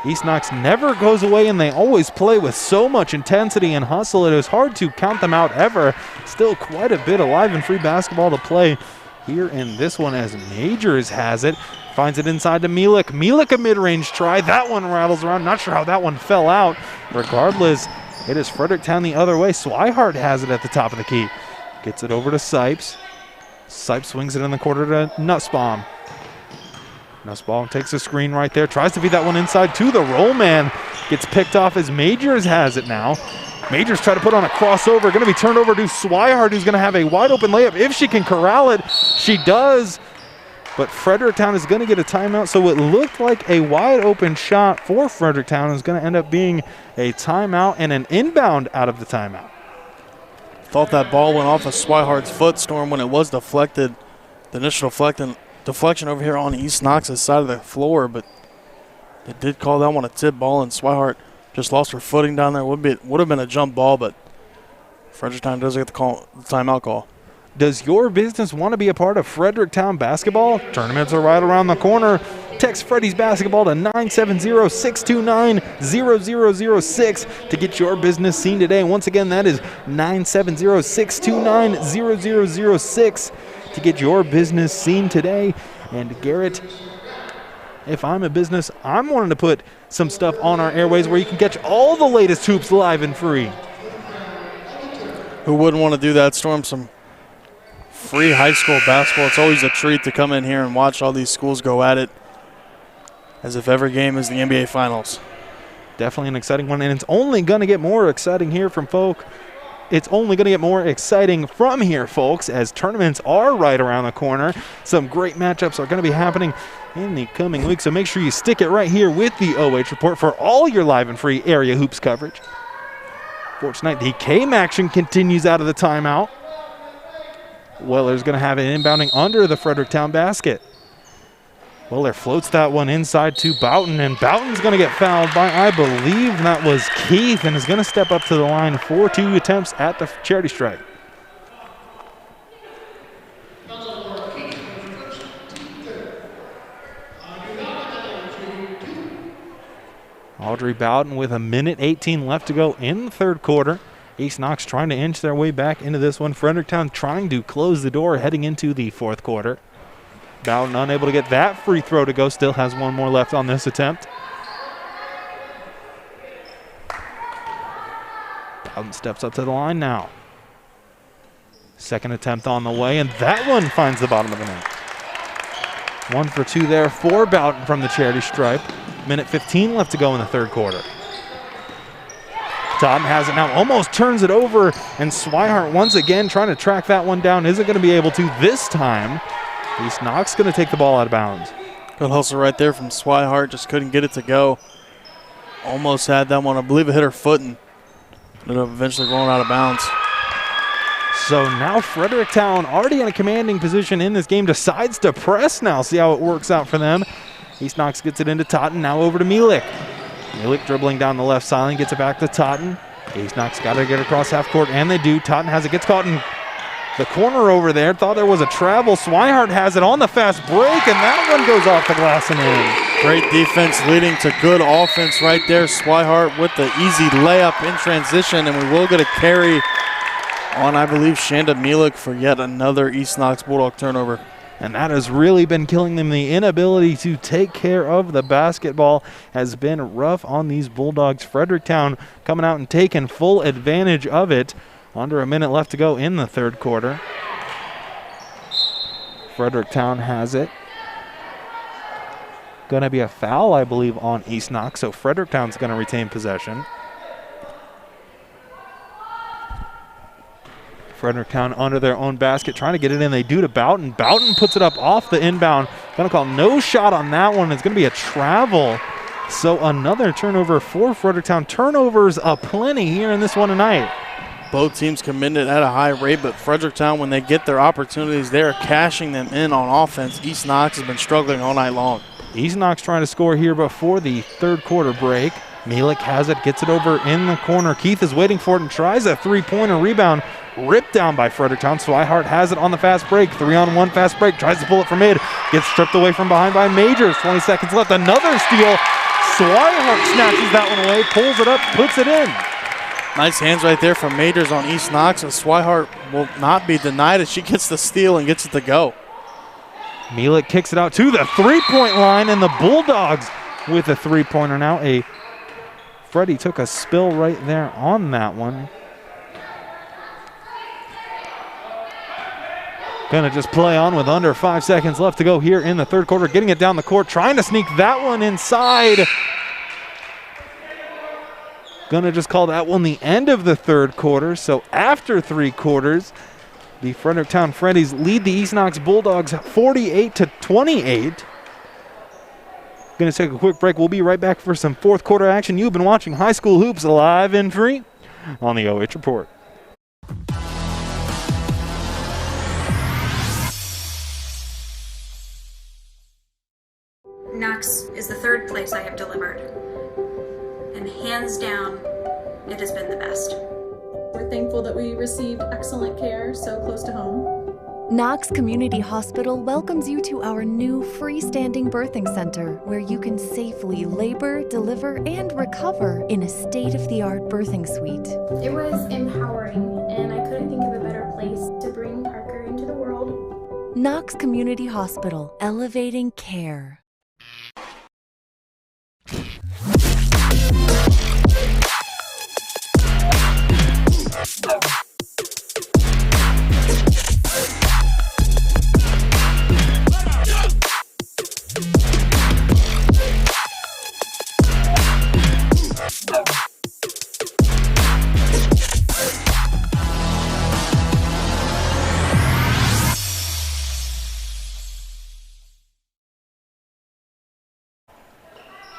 East Knox never goes away, and they always play with so much intensity and hustle. It is hard to count them out ever. Still quite a bit of live and free basketball to play here in this one as Majors has it. Finds it inside to Mielik. Mielik a mid-range try. That one rattles around. Not sure how that one fell out. Regardless, it is Fredericktown the other way. Swihart has it at the top of the key. Gets it over to Sipes. Sipes swings it in the quarter to Nussbaum. Nussbaum takes a screen right there. Tries to feed that one inside to the roll man. Gets picked off as Majors has it now. Majors try to put on a crossover. Going to be turned over to Swihart, who's going to have a wide open layup. If she can corral it, she does. But Fredericktown is going to get a timeout. So it looked like a wide open shot for Fredericktown is going to end up being a timeout and an inbound out of the timeout. Thought that ball went off of Swihart's foot, Storm, when it was deflected. The initial deflection over here on East Knox's side of the floor, but they did call that one a tip ball, and Swihart just lost her footing down there. Would have been a jump ball, but Fredericktown does get the timeout call. Does your business want to be a part of Fredericktown basketball? Tournaments are right around the corner. Text Freddy's Basketball to 970-629-0006 to get your business seen today. Once again, that is 970-629-0006 to get your business seen today. And Garrett, if I'm a business, I'm wanting to put some stuff on our airways where you can catch all the latest hoops live and free. Who wouldn't want to do that, Storm? Some free high school basketball. It's always a treat to come in here and watch all these schools go at it as if every game is the NBA Finals. Definitely an exciting one, and it's only going to get more exciting here from folk. It's only going to get more exciting from here, folks, as tournaments are right around the corner. Some great matchups are going to be happening in the coming weeks, so make sure you stick it right here with the OH.Report for all your live and free area hoops coverage. For tonight, the KMAC action continues out of the timeout. Weller's going to have it inbounding under the Fredericktown basket. Weller floats that one inside to Boughton, and Boughton's going to get fouled by, I believe that was Keith, and is going to step up to the line for 2 attempts at the charity stripe. Audrey Boughton with 1:18 left to go in the third quarter. East Knox trying to inch their way back into this one. Fredericktown trying to close the door heading into the fourth quarter. Bowden unable to get that free throw to go. Still has one more left on this attempt. Bowden steps up to the line now. Second attempt on the way, and that one finds the bottom of the net. 1 for 2 there for Bowden from the charity stripe. 1:15 left to go in the third quarter. Totten has it now, almost turns it over, and Swihart once again trying to track that one down. Isn't going to be able to this time. East Knox going to take the ball out of bounds. Good hustle right there from Swihart, just couldn't get it to go. Almost had that one. I believe it hit her foot and ended up eventually rolling out of bounds. So now Fredericktown, already in a commanding position in this game, decides to press now. See how it works out for them. East Knox gets it into Totten, now over to Mielik. Mielik dribbling down the left sideline, gets it back to Totten. East Knox got to get across half court, and they do. Totten has it, gets caught in the corner over there. Thought there was a travel. Swihart has it on the fast break, and that one goes off the glass and in. Great defense leading to good offense right there. Swihart with the easy layup in transition, and we will get a carry on, I believe, Shanda Mielik for yet another East Knox Bulldog turnover. And that has really been killing them. The inability to take care of the basketball has been rough on these Bulldogs. Fredericktown coming out and taking full advantage of it. Under a minute left to go in the third quarter. Fredericktown has it. Going to be a foul, I believe, on East Knox, so Fredericktown's going to retain possession. Fredericktown under their own basket, trying to get it in. They do to Boughton. Boughton puts it up off the inbound. Going to call no shot on that one. It's going to be a travel. So another turnover for Fredericktown. Turnovers aplenty here in this one tonight. Both teams committed at a high rate, but Fredericktown, when they get their opportunities, they're cashing them in on offense. East Knox has been struggling all night long. East Knox trying to score here before the third quarter break. Mielik has it, gets it over in the corner. Keith is waiting for it and tries a three-pointer rebound. Ripped down by Fredericktown. Swihart has it on the fast break. 3-on-1 fast break. Tries to pull it from mid. Gets stripped away from behind by Majors. 20 seconds left. Another steal. Swihart snatches that one away, pulls it up, puts it in. Nice hands right there from Majors on East Knox, and Swihart will not be denied as she gets the steal and gets it to go. Mielik kicks it out to the three-point line, and the Bulldogs with a three-pointer now. Freddie took a spill right there on that one. Gonna just play on with under 5 seconds left to go here in the third quarter. Getting it down the court, trying to sneak that one inside. Gonna just call that one the end of the third quarter. So after 3 quarters, the Fredericktown Freddies lead the East Knox Bulldogs 48-28. Gonna take a quick break. We'll be right back for some fourth quarter action. You've been watching High School Hoops live and free on the OH.Report. Knox is the third place I have delivered. And hands down, it has been the best. We're thankful that we received excellent care so close to home. Knox Community Hospital welcomes you to our new freestanding birthing center where you can safely labor, deliver, and recover in a state-of-the-art birthing suite. It was empowering, and I couldn't think of a better place to bring Parker into the world. Knox Community Hospital, elevating care.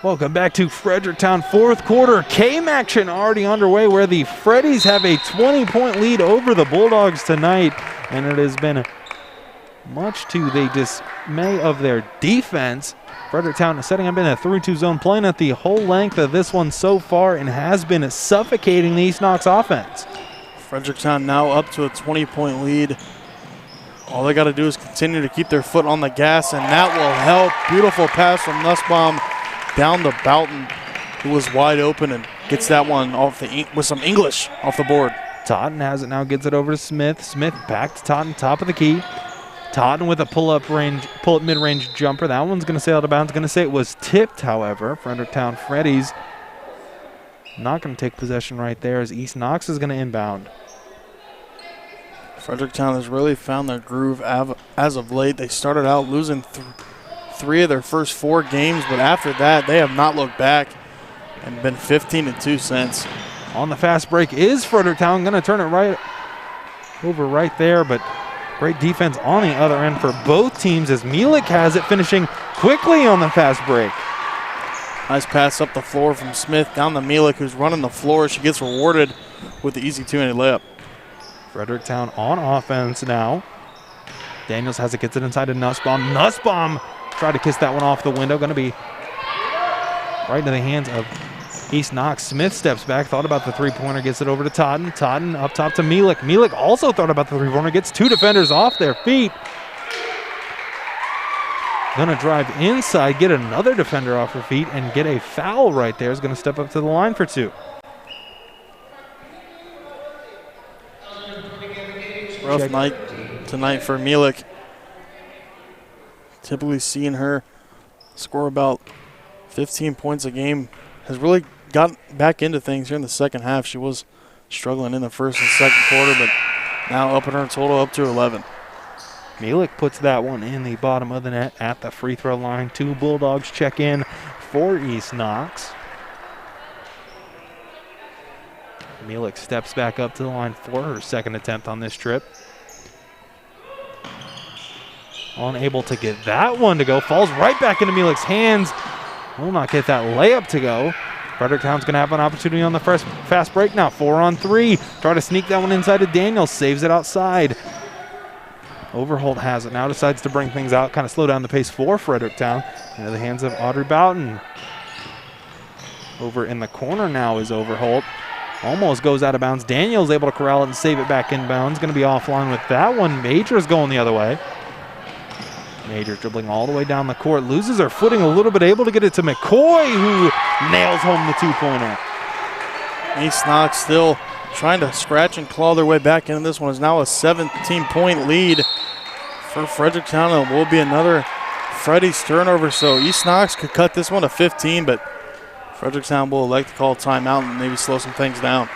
Welcome back to Fredericktown. Fourth quarter KMAC action already underway where the Freddies have a 20-point lead over the Bulldogs tonight. And it has been much to the dismay of their defense. Fredericktown setting up in a 3-2 zone, playing at the whole length of this one so far and has been suffocating the East Knox offense. Fredericktown now up to a 20-point lead. All they got to do is continue to keep their foot on the gas, and that will help. Beautiful pass from Nussbaum down to Boughton, who was wide open and gets that one off with some English off the board. Totten has it now, gets it over to Smith. Smith back to Totten, top of the key. Totten with a pull-up mid-range jumper. That one's going to sail out of bounds. Going to say it was tipped, however. Fredericktown Freddies not going to take possession right there as East Knox is going to inbound. Fredericktown has really found their groove as of late. They started out losing 3 of their first 4 games, but after that, they have not looked back and been 15-2 since. On the fast break is Fredericktown. Going to turn it right over right there, but great defense on the other end for both teams as Mielik has it, finishing quickly on the fast break. Nice pass up the floor from Smith down to Mielik, who's running the floor. She gets rewarded with the easy 2-handed layup. Fredericktown on offense now. Daniels has it, gets it inside to Nussbaum. Nussbaum tried to kiss that one off the window. Going to be right into the hands of East Knox. Smith steps back, thought about the three-pointer, gets it over to Totten. Totten up top to Mielik. Mielik also thought about the three-pointer, gets 2 defenders off their feet. Going to drive inside, get another defender off her feet, and get a foul right there. Is going to step up to the line for 2. Rough night tonight for Mielik. Typically seeing her score about 15 points a game has really gotten back into things here in the second half. She was struggling in the first and second quarter, but now upping her total up to 11. Mielik puts that one in the bottom of the net at the free throw line. 2 Bulldogs check in for East Knox. Mielik steps back up to the line for her second attempt on this trip. Unable to get that one to go. Falls right back into Mielik's hands. Will not get that layup to go. Fredericktown's going to have an opportunity on the first fast break now. 4-on-3. Try to sneak that one inside to Daniels. Saves it outside. Overholt has it now. Decides to bring things out. Kind of slow down the pace for Fredericktown. Into the hands of Audrey Boughton. Over in the corner now is Overholt. Almost goes out of bounds. Daniels able to corral it and save it back inbounds. Going to be offline with that one. Major's going the other way. Major dribbling all the way down the court. Loses her footing a little bit. Able to get it to McCoy, who nails home the 2-pointer. East Knox still trying to scratch and claw their way back into this one. Is now a 17-point lead for Fredericktown, and will be another Freddy's turnover. So East Knox could cut this one to 15, but Fredericktown will elect to call a timeout and maybe slow some things down.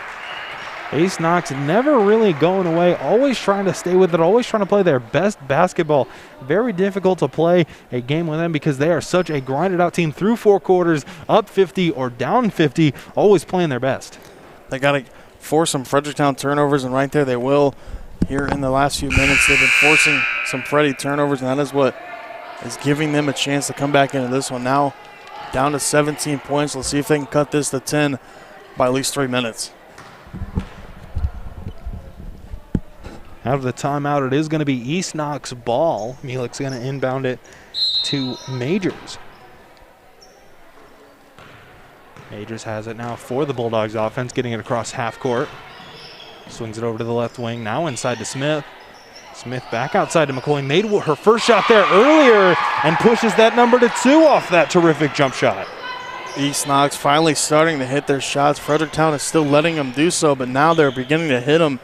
East Knox never really going away, always trying to stay with it, always trying to play their best basketball. Very difficult to play a game with them because they are such a grinded out team through 4 quarters, up 50 or down 50, always playing their best. They got to force some Fredericktown turnovers, and right there they will. Here in the last few minutes, they've been forcing some Freddie turnovers, and that is what is giving them a chance to come back into this one. Now down to 17 points. Let's see if they can cut this to 10 by at least 3 minutes. Out of the timeout, it is going to be East Knox ball. Mielek's going to inbound it to Majors. Majors has it now for the Bulldogs offense, getting it across half court. Swings it over to the left wing, now inside to Smith. Smith back outside to McCoy, made her first shot there earlier and pushes that number to 2 off that terrific jump shot. East Knox finally starting to hit their shots. Fredericktown is still letting them do so, but now they're beginning to hit them.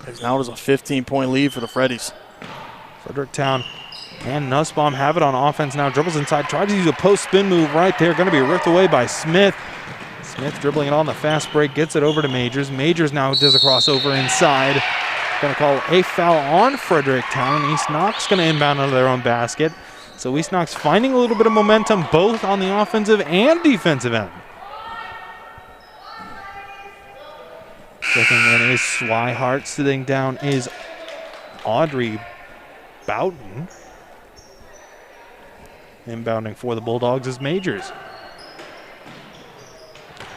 As now it is a 15-point lead for the Freddies. Fredericktown and Nussbaum have it on offense now. Dribbles inside, tries to use a post spin move right there. Going to be ripped away by Smith. Smith dribbling it on the fast break, gets it over to Majors. Majors now does a crossover inside. Going to call a foul on Fredericktown. East Knox going to inbound under their own basket. So East Knox finding a little bit of momentum both on the offensive and defensive end. Checking in is Swihart. Sitting down is Audrey Bowden. Inbounding for the Bulldogs is Majors.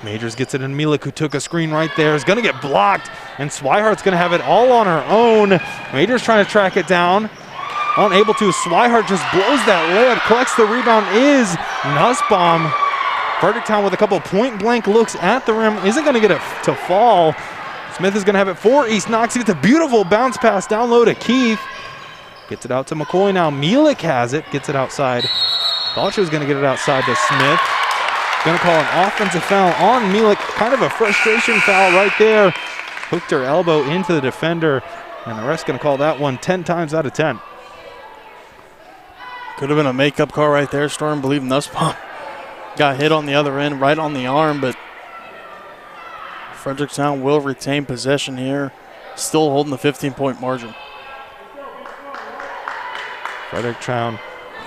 Majors gets it in Mielek, who took a screen right there. Is going to get blocked, and Swihart's going to have it all on her own. Majors trying to track it down. Unable to. Swihart just blows that layup. Collects the rebound is Nussbaum. Fredericktown with a couple point-blank looks at the rim. Isn't going to get it to fall. Smith is going to have it for East Knox. He gets a beautiful bounce pass down low to Keith. Gets it out to McCoy now. Mielek has it. Gets it outside. Thought she was going to get it outside to Smith. Going to call an offensive foul on Mielek. Kind of a frustration foul right there. Hooked her elbow into the defender. And the ref's going to call that one 10 times out of 10. Could have been a makeup call right there. Storm believe Nussbaum got hit on the other end, right on the arm, but Fredericktown will retain possession here, still holding the 15-point margin. Fredericktown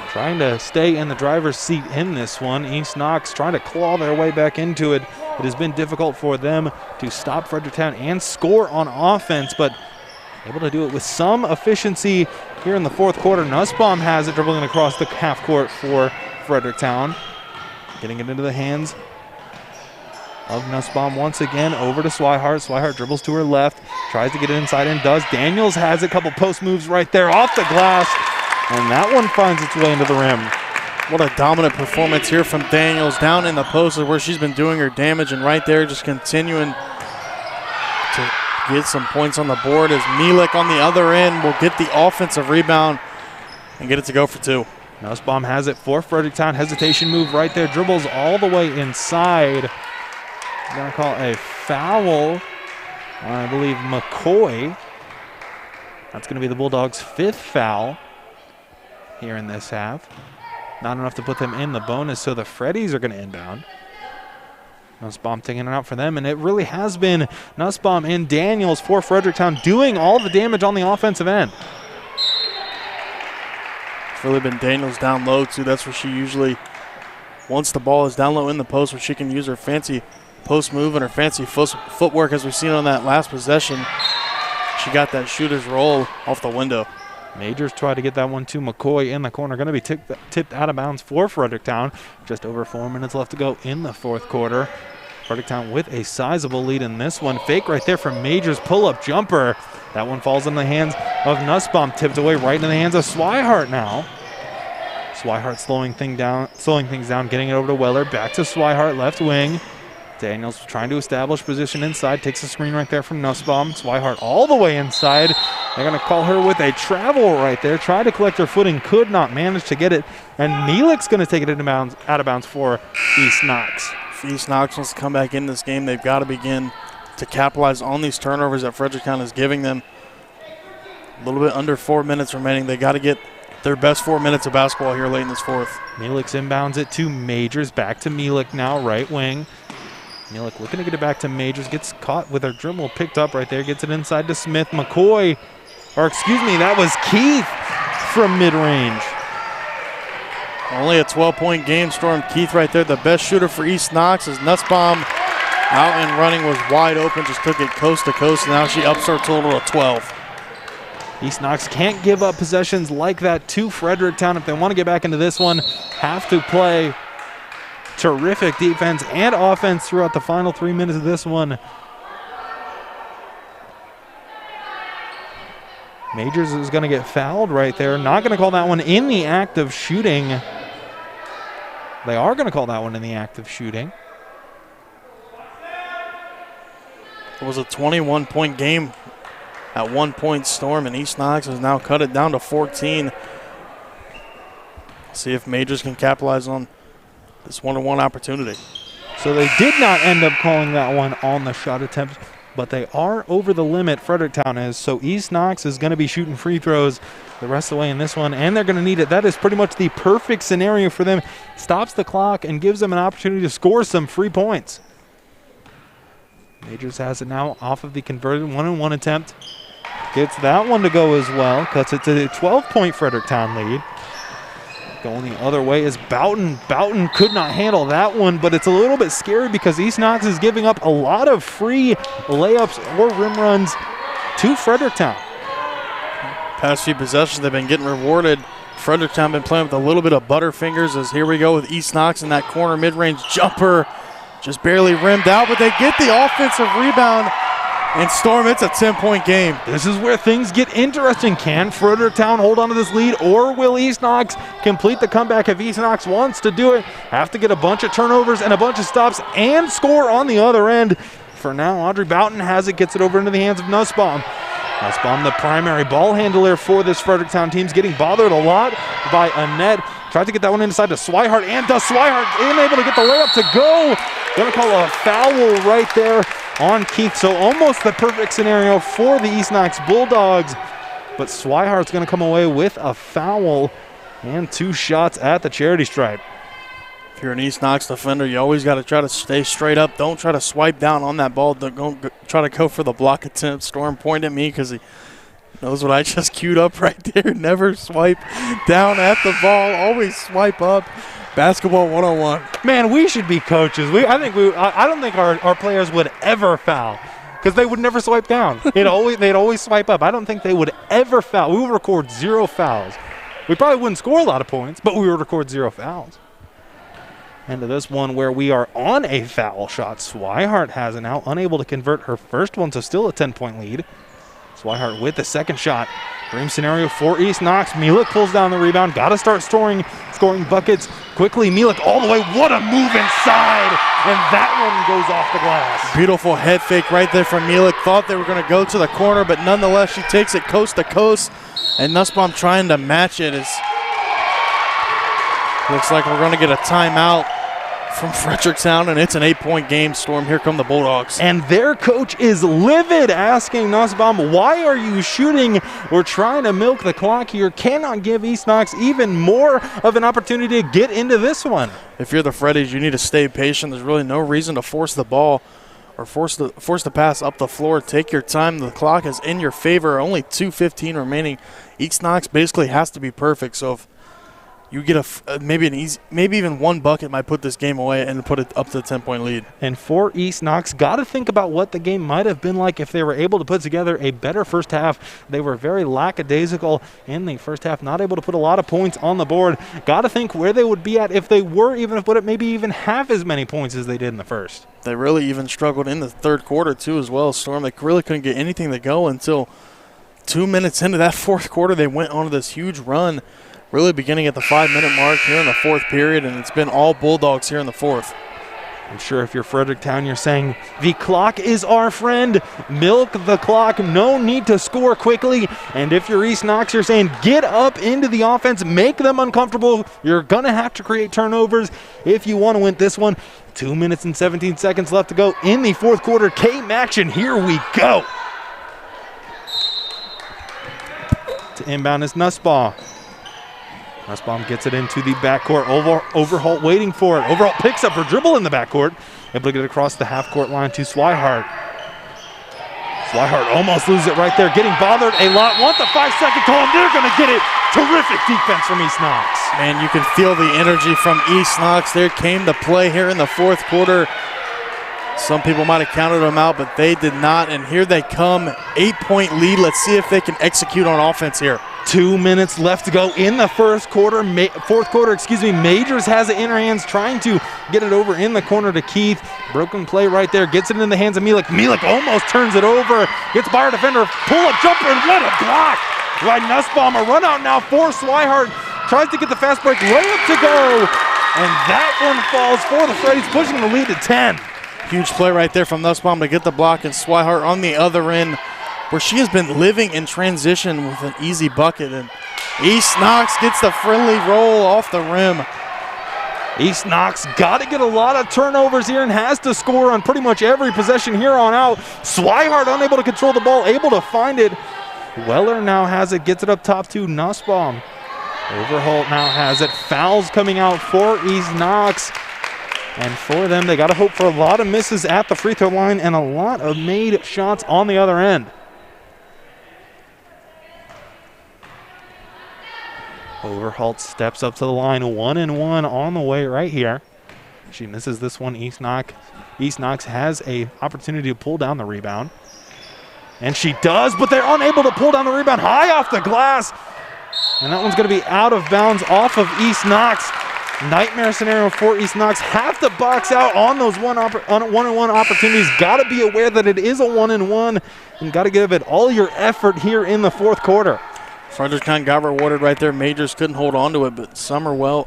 trying to stay in the driver's seat in this one. East Knox trying to claw their way back into it. It has been difficult for them to stop Fredericktown and score on offense, but able to do it with some efficiency here in the 4th quarter. Nussbaum has it, dribbling across the half court for Fredericktown. Getting it into the hands of Nussbaum once again, over to Swihart. Swihart dribbles to her left, tries to get it inside and does. Daniels has a couple post moves right there off the glass, and that one finds its way into the rim. What a dominant performance here from Daniels down in the post where she's been doing her damage, and right there just continuing to get some points on the board as Mielek on the other end will get the offensive rebound and get it to go for 2. Nussbaum has it for Fredericktown. Hesitation move right there. Dribbles all the way inside. Going to call a foul, I believe, McCoy. That's going to be the Bulldogs' 5th foul here in this half. Not enough to put them in the bonus, so the Freddies are going to inbound. Nussbaum taking it out for them, and it really has been Nussbaum and Daniels for Fredericktown doing all the damage on the offensive end. It's really been Daniels down low, too. That's where she usually, once the ball is down low in the post, where she can use her fancy post move and her fancy footwork, as we've seen on that last possession. She got that shooter's roll off the window. Majors try to get that one to McCoy in the corner. Going to be tipped out of bounds for Fredericktown. Just over 4 minutes left to go in the 4th quarter. Fredericktown with a sizable lead in this one. Fake right there from Majors, pull-up jumper. That one falls in the hands of Nussbaum, tipped away right into the hands of Swihart now. Swihart slowing things down, getting it over to Weller. Back to Swihart, left wing. Daniels trying to establish position inside, takes a screen right there from Nussbaum. Swihart all the way inside. They're going to call her with a travel right there. Tried to collect her footing, could not manage to get it. And Mielek's going to take it out of bounds for East Knox. If East Knox wants to come back in this game, they've got to begin to capitalize on these turnovers that Fredericktown is giving them. A little bit under 4 minutes remaining. They got to get their best 4 minutes of basketball here late in this fourth. Mielek's inbounds it to Majors. Back to Mielek now, right wing. Mielek looking to get it back to Majors. Gets caught with her dribble, picked up right there. Gets it inside to Smith. McCoy, or excuse me, that was Keith from mid-range. Only a 12-point game, Storm. Keith right there, the best shooter for East Knox, as Nussbaum out and running was wide open, just took it coast to coast, and now she ups her total to 12. East Knox can't give up possessions like that to Fredericktown. If they want to get back into this one, have to play terrific defense and offense throughout the final 3 minutes of this one. Majors is going to get fouled right there. Not going to call that one in the act of shooting. They are going to call that one in the act of shooting. It was a 21-point game at 1 point, Storm, and East Knox has now cut it down to 14. See if Majors can capitalize on this one-on-one opportunity. So they did not end up calling that one on the shot attempt, but they are over the limit, Fredericktown is. So East Knox is going to be shooting free throws the rest of the way in this one, and they're going to need it. That is pretty much the perfect scenario for them. Stops the clock and gives them an opportunity to score some free points. Majors has it now off of the converted one-on-one attempt. Gets that one to go as well. Cuts it to a 12-point Fredericktown lead. Going the other way is Boughton. Boughton could not handle that one, but it's a little bit scary because East Knox is giving up a lot of free layups or rim runs to Fredericktown. Past few possessions, they've been getting rewarded. Fredericktown been playing with a little bit of butterfingers, as here we go with East Knox in that corner mid-range jumper. Just barely rimmed out, but they get the offensive rebound. And Storm, it's a 10-point game. This is where things get interesting. Can Fredericktown hold on to this lead, or will East Knox complete the comeback? If East Knox wants to do it, have to get a bunch of turnovers and a bunch of stops and score on the other end. For now, Audrey Boughton has it, gets it over into the hands of Nussbaum. Nussbaum, the primary ball handler for this Fredericktown team, is getting bothered a lot by Annette. Tried to get that one inside to Swihart, and does Swihart unable to get the layup to go. Gonna call a foul right there on Keith. So almost the perfect scenario for the East Knox Bulldogs. But Swihart's gonna come away with a foul and 2 shots at the charity stripe. If you're an East Knox defender, you always got to try to stay straight up. Don't try to swipe down on that ball. Don't try to go for the block attempt. Storm pointed at me because he knows what I just queued up right there. Never swipe down at the ball. Always swipe up. Basketball 101. Man, we should be coaches. I don't think our players would ever foul because they would never swipe down. They'd always swipe up. I don't think they would ever foul. We would record 0 fouls. We probably wouldn't score a lot of points, but we would record 0 fouls. Into this one where we are on a foul shot. Swihart has it now, unable to convert her first one, so still a 10-point lead. Swihart with the second shot. Dream scenario for East Knox. Mielek pulls down the rebound. Got to start scoring buckets quickly. Mielek all the way. What a move inside. And that one goes off the glass. Beautiful head fake right there from Mielek. Thought they were going to go to the corner, but nonetheless, she takes it coast to coast. And Nussbaum trying to match it. Looks like we're going to get a timeout from Fredericktown, and it's an 8-point game. Storm, here come the Bulldogs. And their coach is livid, asking Nussbaum, why are you shooting? We're trying to milk the clock here. Cannot give East Knox even more of an opportunity to get into this one. If you're the Freddies, you need to stay patient. There's really no reason to force the ball or force the pass up the floor. Take your time. The clock is in your favor. Only 2:15 remaining. East Knox basically has to be perfect. So if you get maybe even one bucket might put this game away and put it up to the 10-point lead. And for East Knox, got to think about what the game might have been like if they were able to put together a better first half. They were very lackadaisical in the first half, not able to put a lot of points on the board. Got to think where they would be at if they were even to put it maybe even half as many points as they did in the first. They really even struggled in the third quarter too as well, Storm. They really couldn't get anything to go until 2 minutes into that fourth quarter. They went on this huge run, really beginning at the 5-minute mark here in the fourth period, and it's been all Bulldogs here in the fourth. I'm sure if you're Fredericktown, you're saying, the clock is our friend. Milk the clock. No need to score quickly. And if you're East Knox, you're saying, get up into the offense. Make them uncomfortable. You're going to have to create turnovers if you want to win this one. 2 minutes and 17 seconds left to go in the fourth quarter. KMAC, and here we go. To inbound is Nussbaum. Nussbaum gets it into the backcourt. Overholt waiting for it. Overholt picks up her dribble in the backcourt. Able to get it across the half-court line to Swihart. Swihart almost loses it right there. Getting bothered a lot. Want the 5-second call, and they're going to get it. Terrific defense from East Knox. Man, you can feel the energy from East Knox. There came to play here in the fourth quarter. Some people might have counted them out, but they did not. And here they come. 8-point lead. Let's see if they can execute on offense here. 2 minutes left to go in the fourth quarter. Majors has it in her hands, trying to get it over in the corner to Keith. Broken play right there. Gets it in the hands of Mielek. Mielek almost turns it over. Gets by her defender. Pull-up jumper, and what a block by Nussbaum. A run out now for Swihart. Tries to get the fast break. Layup to go. And that one falls for the Freddies, pushing the lead to 10. Huge play right there from Nussbaum to get the block, and Swihart on the other end, where she has been living in transition with an easy bucket. And East Knox gets the friendly roll off the rim. East Knox got to get a lot of turnovers here and has to score on pretty much every possession here on out. Swihart unable to control the ball, able to find it. Weller now has it, gets it up top to Nussbaum. Overholt now has it. Fouls coming out for East Knox. And for them, they got to hope for a lot of misses at the free throw line and a lot of made shots on the other end. Overholt steps up to the line, 1-and-1 on the way right here. She misses this one. East Knox has a opportunity to pull down the rebound. And she does, but they're unable to pull down the rebound high off the glass. And that one's going to be out of bounds off of East Knox. Nightmare scenario for East Knox. Have to box out on those one-on-one opportunities. Got to be aware that it is a 1-and-1 and got to give it all your effort here in the fourth quarter. Fredericktown got rewarded right there. Majors couldn't hold on to it, but Summerweller,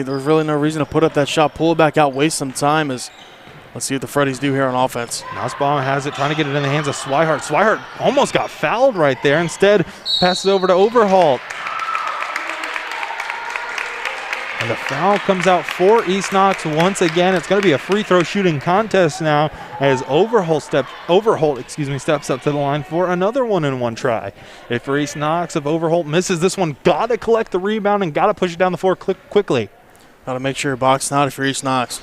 there's really no reason to put up that shot. Pull it back out, waste some time. Let's see what the Freddies do here on offense. Nussbaum has it, trying to get it in the hands of Swihart. Swihart almost got fouled right there. Instead, passes over to Overholt. And the foul comes out for East Knox once again. It's going to be a free throw shooting contest now as Overholt steps up to the line for another 1-and-1 try. If for East Knox, if Overholt misses this one, got to collect the rebound and got to push it down the floor quickly. Got to make sure you're boxing out if you're East Knox.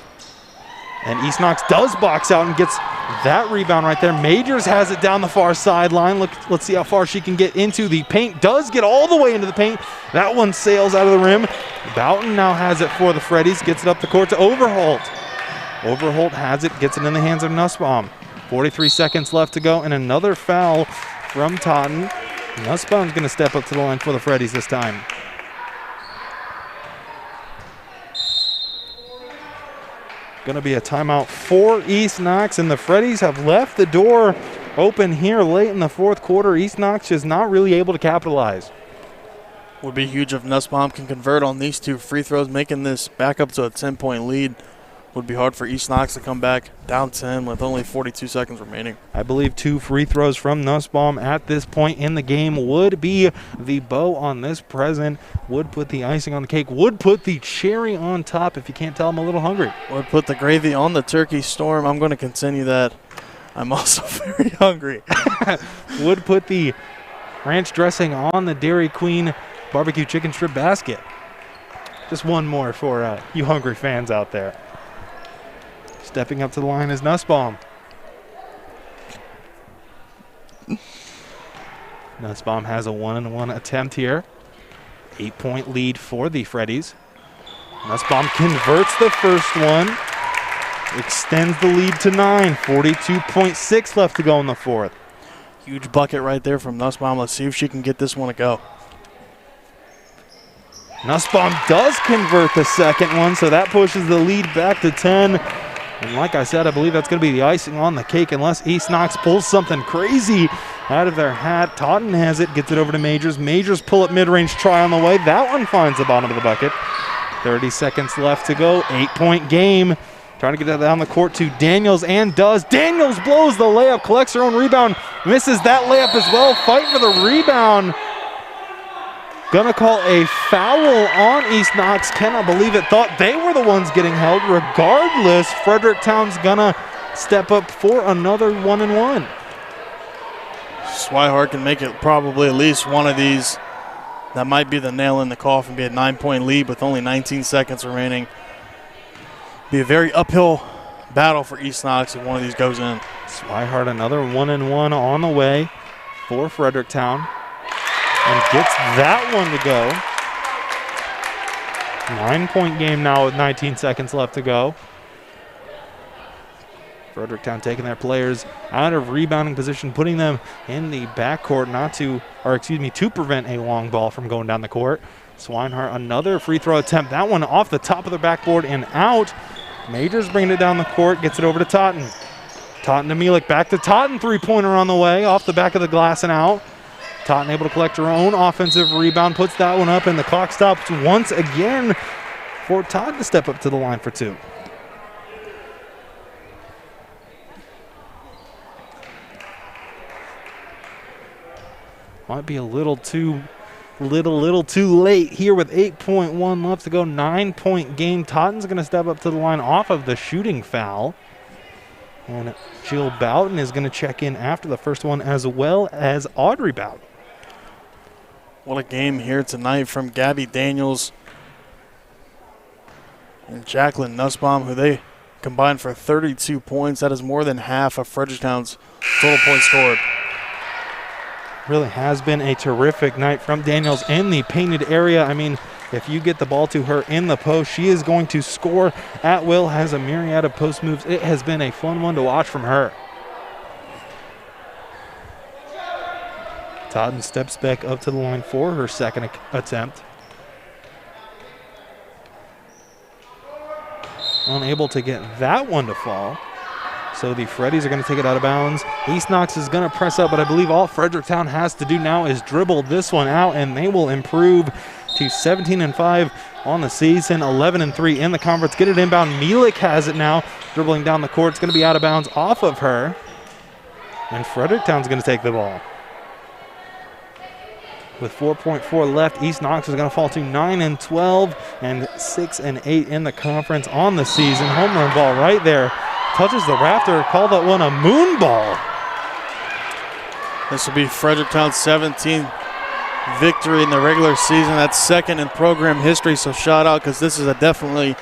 And East Knox does box out and gets that rebound right there. Majors has it down the far sideline. Let's see how far she can get into the paint. Does get all the way into the paint. That one sails out of the rim. Boughton now has it for the Freddies. Gets it up the court to Overholt. Overholt has it. Gets it in the hands of Nussbaum. 43 seconds left to go, and another foul from Totten. Nussbaum's going to step up to the line for the Freddies this time. Going to be a timeout for East Knox, and the Freddies have left the door open here late in the fourth quarter. East Knox is not really able to capitalize. Would be huge if Nussbaum can convert on these two free throws, making this back up to a 10-point lead. Would be hard for East Knox to come back down 10 with only 42 seconds remaining. I believe 2 free throws from Nussbaum at this point in the game would be the bow on this present, would put the icing on the cake, would put the cherry on top if you can't tell I'm a little hungry. Would put the gravy on the turkey storm. I'm going to continue that. I'm also very hungry. Would put the ranch dressing on the Dairy Queen barbecue chicken strip basket. Just one more for you hungry fans out there. Stepping up to the line is Nussbaum. Nussbaum has a 1-and-1 attempt here. 8-point lead for the Freddies. Nussbaum converts the first one. Extends the lead to 9. 42.6 left to go in the fourth. Huge bucket right there from Nussbaum. Let's see if she can get this one to go. Nussbaum does convert the second one, so that pushes the lead back to 10. And like I said, I believe that's going to be the icing on the cake unless East Knox pulls something crazy out of their hat. Totten has it, gets it over to Majors. Majors pull up mid-range try on the way. That one finds the bottom of the bucket. 30 seconds left to go. 8-point game. Trying to get that down the court to Daniels and does. Daniels blows the layup, collects her own rebound, misses that layup as well. Fight for the rebound. Gonna call a foul on East Knox. Cannot believe it. Thought they were the ones getting held. Regardless, Fredericktown's gonna step up for another 1-and-1. Swihart can make it probably at least one of these. That might be the nail in the coffin, be a 9-point lead with only 19 seconds remaining. Be a very uphill battle for East Knox if one of these goes in. Swihart another 1-and-1 on the way for Fredericktown. And gets that one to go. 9-point game now with 19 seconds left to go. Fredericktown taking their players out of rebounding position, putting them in the backcourt to prevent a long ball from going down the court. Swinehart another free throw attempt. That one off the top of the backboard and out. Majors bringing it down the court, gets it over to Totten. Totten to Mielek, back to Totten, three-pointer on the way, off the back of the glass and out. Totten able to collect her own offensive rebound, puts that one up, and the clock stops once again for Totten to step up to the line for two. Might be a little too late here with 8.1 left to go. 9-point game. Totten's going to step up to the line off of the shooting foul. And Jill Bowden is going to check in after the first one, as well as Audrey Bowden. What a game here tonight from Gabby Daniels and Jacqueline Nussbaum, who they combined for 32 points. That is more than half of Fredericktown's total points scored. Really has been a terrific night from Daniels in the painted area. I mean, if you get the ball to her in the post, she is going to score at will, has a myriad of post moves. It has been a fun one to watch from her. Totten steps back up to the line for her second attempt. Unable to get that one to fall. So the Freddies are going to take it out of bounds. East Knox is going to press up, but I believe all Fredericktown has to do now is dribble this one out, and they will improve to 17-5 on the season, 11-3 in the conference. Get it inbound. Mielek has it now, dribbling down the court. It's going to be out of bounds off of her, and Fredericktown's going to take the ball. With 4.4 left, East Knox is going to fall to 9-12 and 6-8 in the conference on the season. Home run ball right there. Touches the rafter, call that one a moon ball. This will be Fredericktown's 17th victory in the regular season. That's second in program history, so shout out, because this is definitely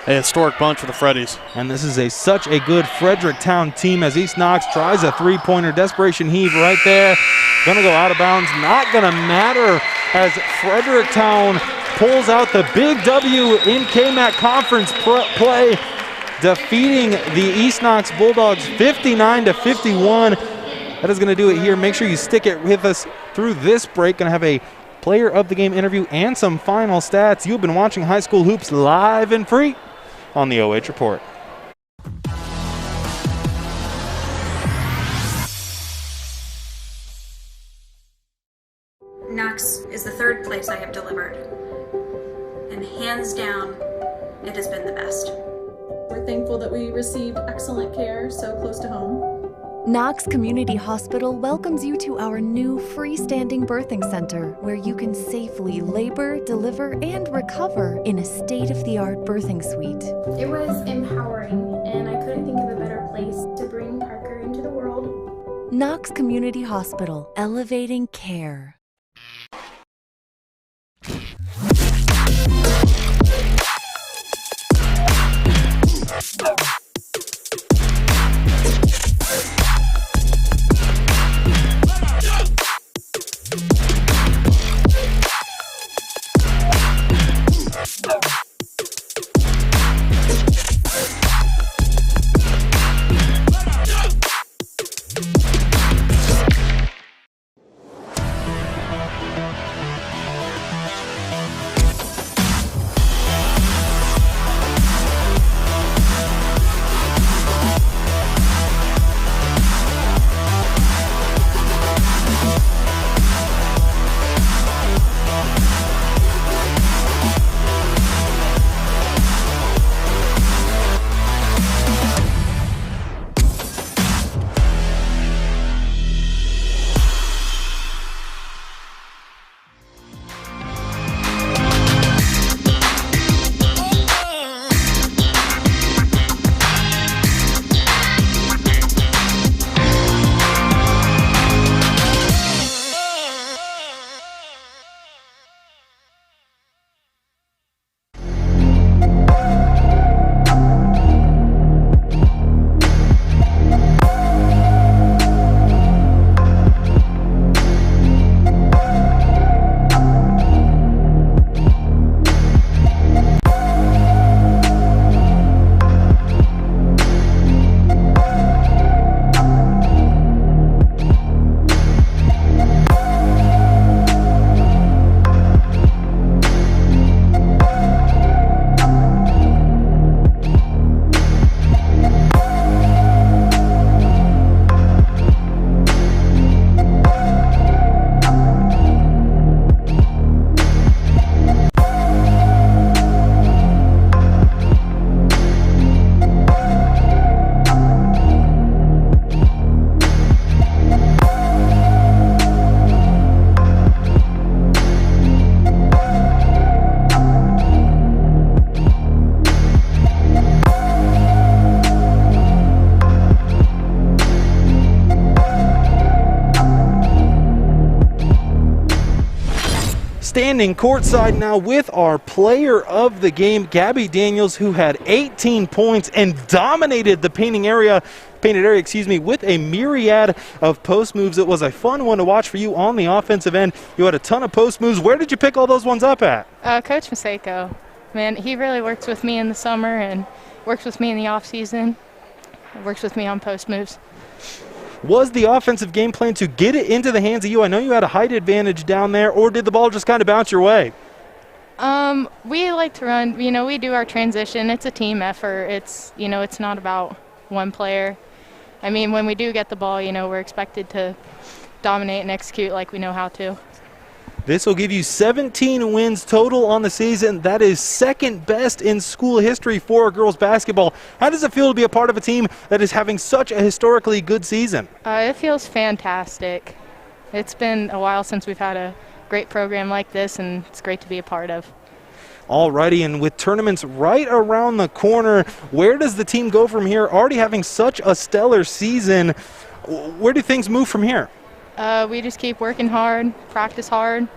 a historic bunch for the Freddies. And this is such a good Fredericktown team as East Knox tries a three-pointer. Desperation heave right there. Gonna go out of bounds. Not gonna matter as Fredericktown pulls out the big W in KMAC conference play, defeating the East Knox Bulldogs 59-51. That is going to do it here. Make sure you stick it with us through this break. Going to have a player of the game interview and some final stats. You've been watching High School Hoops live and free on the OH.Report. Knox is the third place I have delivered, and hands down, it has been the best. We're thankful that we received excellent care so close to home. Knox Community Hospital welcomes you to our new freestanding birthing center, where you can safely labor, deliver, and recover in a state-of-the-art birthing suite. It was empowering, and I couldn't think of a better place to bring Parker into the world. Knox Community Hospital, elevating care. Standing courtside now with our player of the game, Gabby Daniels, who had 18 points and dominated the painted area, with a myriad of post moves. It was a fun one to watch for you on the offensive end. You had a ton of post moves. Where did you pick all those ones up at? Coach Maseko. Man, he really works with me in the summer and works with me in the off season. Works with me on post moves. Was the offensive game plan to get it into the hands of you? I know you had a height advantage down there, or did the ball just kind of bounce your way? We like to run, we do our transition. It's a team effort. It's not about one player. I mean, when we do get the ball, we're expected to dominate and execute like we know how to. This will give you 17 wins total on the season. That is second best in school history for girls basketball. How does it feel to be a part of a team that is having such a historically good season? It feels fantastic. It's been a while since we've had a great program like this, and it's great to be a part of. Alrighty, and with tournaments right around the corner, where does the team go from here? Already having such a stellar season, where do things move from here? We just keep working hard, practice hard,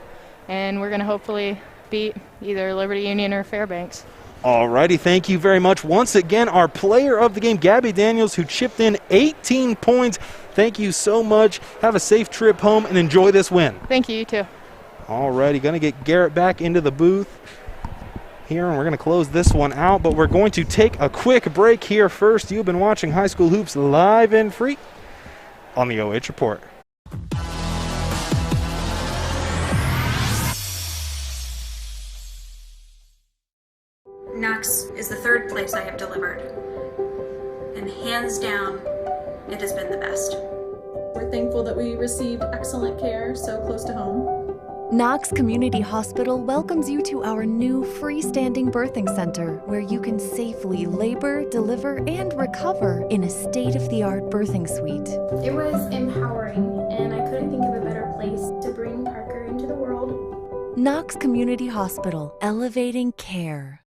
and we're going to hopefully beat either Liberty Union or Fairbanks. Alrighty, thank you very much. Once again, our player of the game, Gabby Daniels, who chipped in 18 points. Thank you so much. Have a safe trip home and enjoy this win. Thank you, you too. Alrighty, going to get Garrett back into the booth here, and we're going to close this one out, but we're going to take a quick break here first. You've been watching High School Hoops live and free on the OH.Report. Knox is the third place I have delivered, and hands down, it has been the best. We're thankful that we received excellent care so close to home. Knox Community Hospital welcomes you to our new freestanding birthing center where you can safely labor, deliver, and recover in a state-of-the-art birthing suite. It was empowering, and I couldn't think of a better place to bring Parker into the world. Knox Community Hospital, elevating care.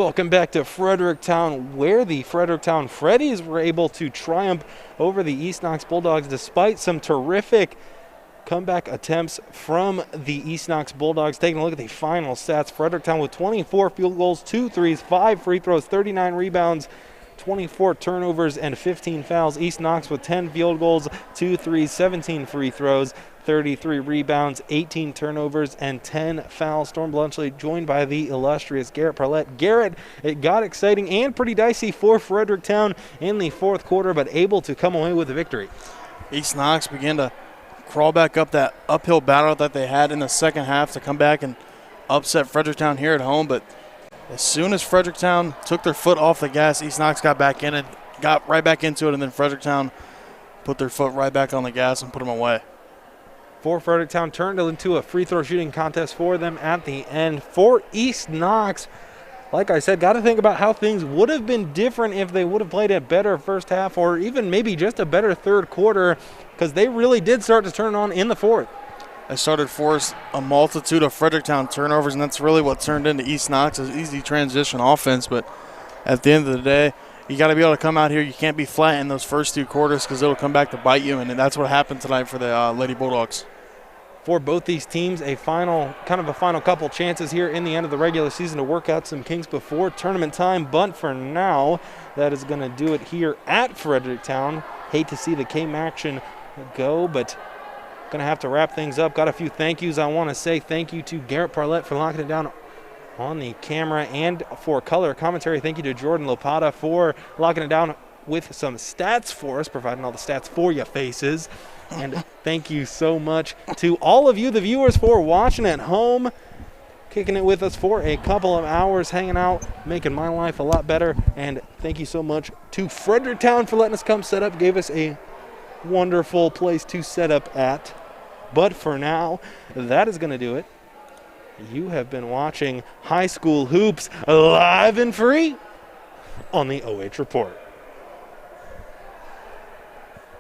Welcome back to Fredericktown, where the Fredericktown Freddies were able to triumph over the East Knox Bulldogs despite some terrific comeback attempts from the East Knox Bulldogs. Taking a look at the final stats, Fredericktown with 24 field goals, 2 threes, 5 free throws, 39 rebounds, 24 turnovers, and 15 fouls. East Knox with 10 field goals, 2 threes, 17 free throws, 33 rebounds, 18 turnovers, and 10 fouls. Storm Bluntschly joined by the illustrious Garret Parlett. Garrett, it got exciting and pretty dicey for Fredericktown in the fourth quarter, but able to come away with the victory. East Knox began to crawl back up that uphill battle that they had in the second half to come back and upset Fredericktown here at home, but as soon as Fredericktown took their foot off the gas, East Knox got back in and got right back into it, and then Fredericktown put their foot right back on the gas and put them away. For Fredericktown, turned into a free throw shooting contest for them at the end. For East Knox, like I said, got to think about how things would have been different if they would have played a better first half or even maybe just a better third quarter, because they really did start to turn on in the fourth. They started to force a multitude of Fredericktown turnovers, and that's really what turned into East Knox's easy transition offense. But at the end of the day, you got to be able to come out here. You can't be flat in those first 2 quarters because it'll come back to bite you, and that's what happened tonight for the Lady Bulldogs. For both these teams, a final couple chances here in the end of the regular season to work out some kinks before tournament time. But for now, that is going to do it here at Fredericktown. Hate to see the KMAC go, but going to have to wrap things up. Got a few thank yous. I want to say thank you to Garret Parlett for locking it down on the camera and for color commentary. Thank you to Jordan Lopata for locking it down with some stats for us, providing all the stats for your faces. And thank you so much to all of you, the viewers, for watching at home, kicking it with us for a couple of hours, hanging out, making my life a lot better. And thank you so much to Fredericktown for letting us come set up, gave us a wonderful place to set up at. But for now, that is going to do it. You have been watching High School Hoops live and free on the OH Report.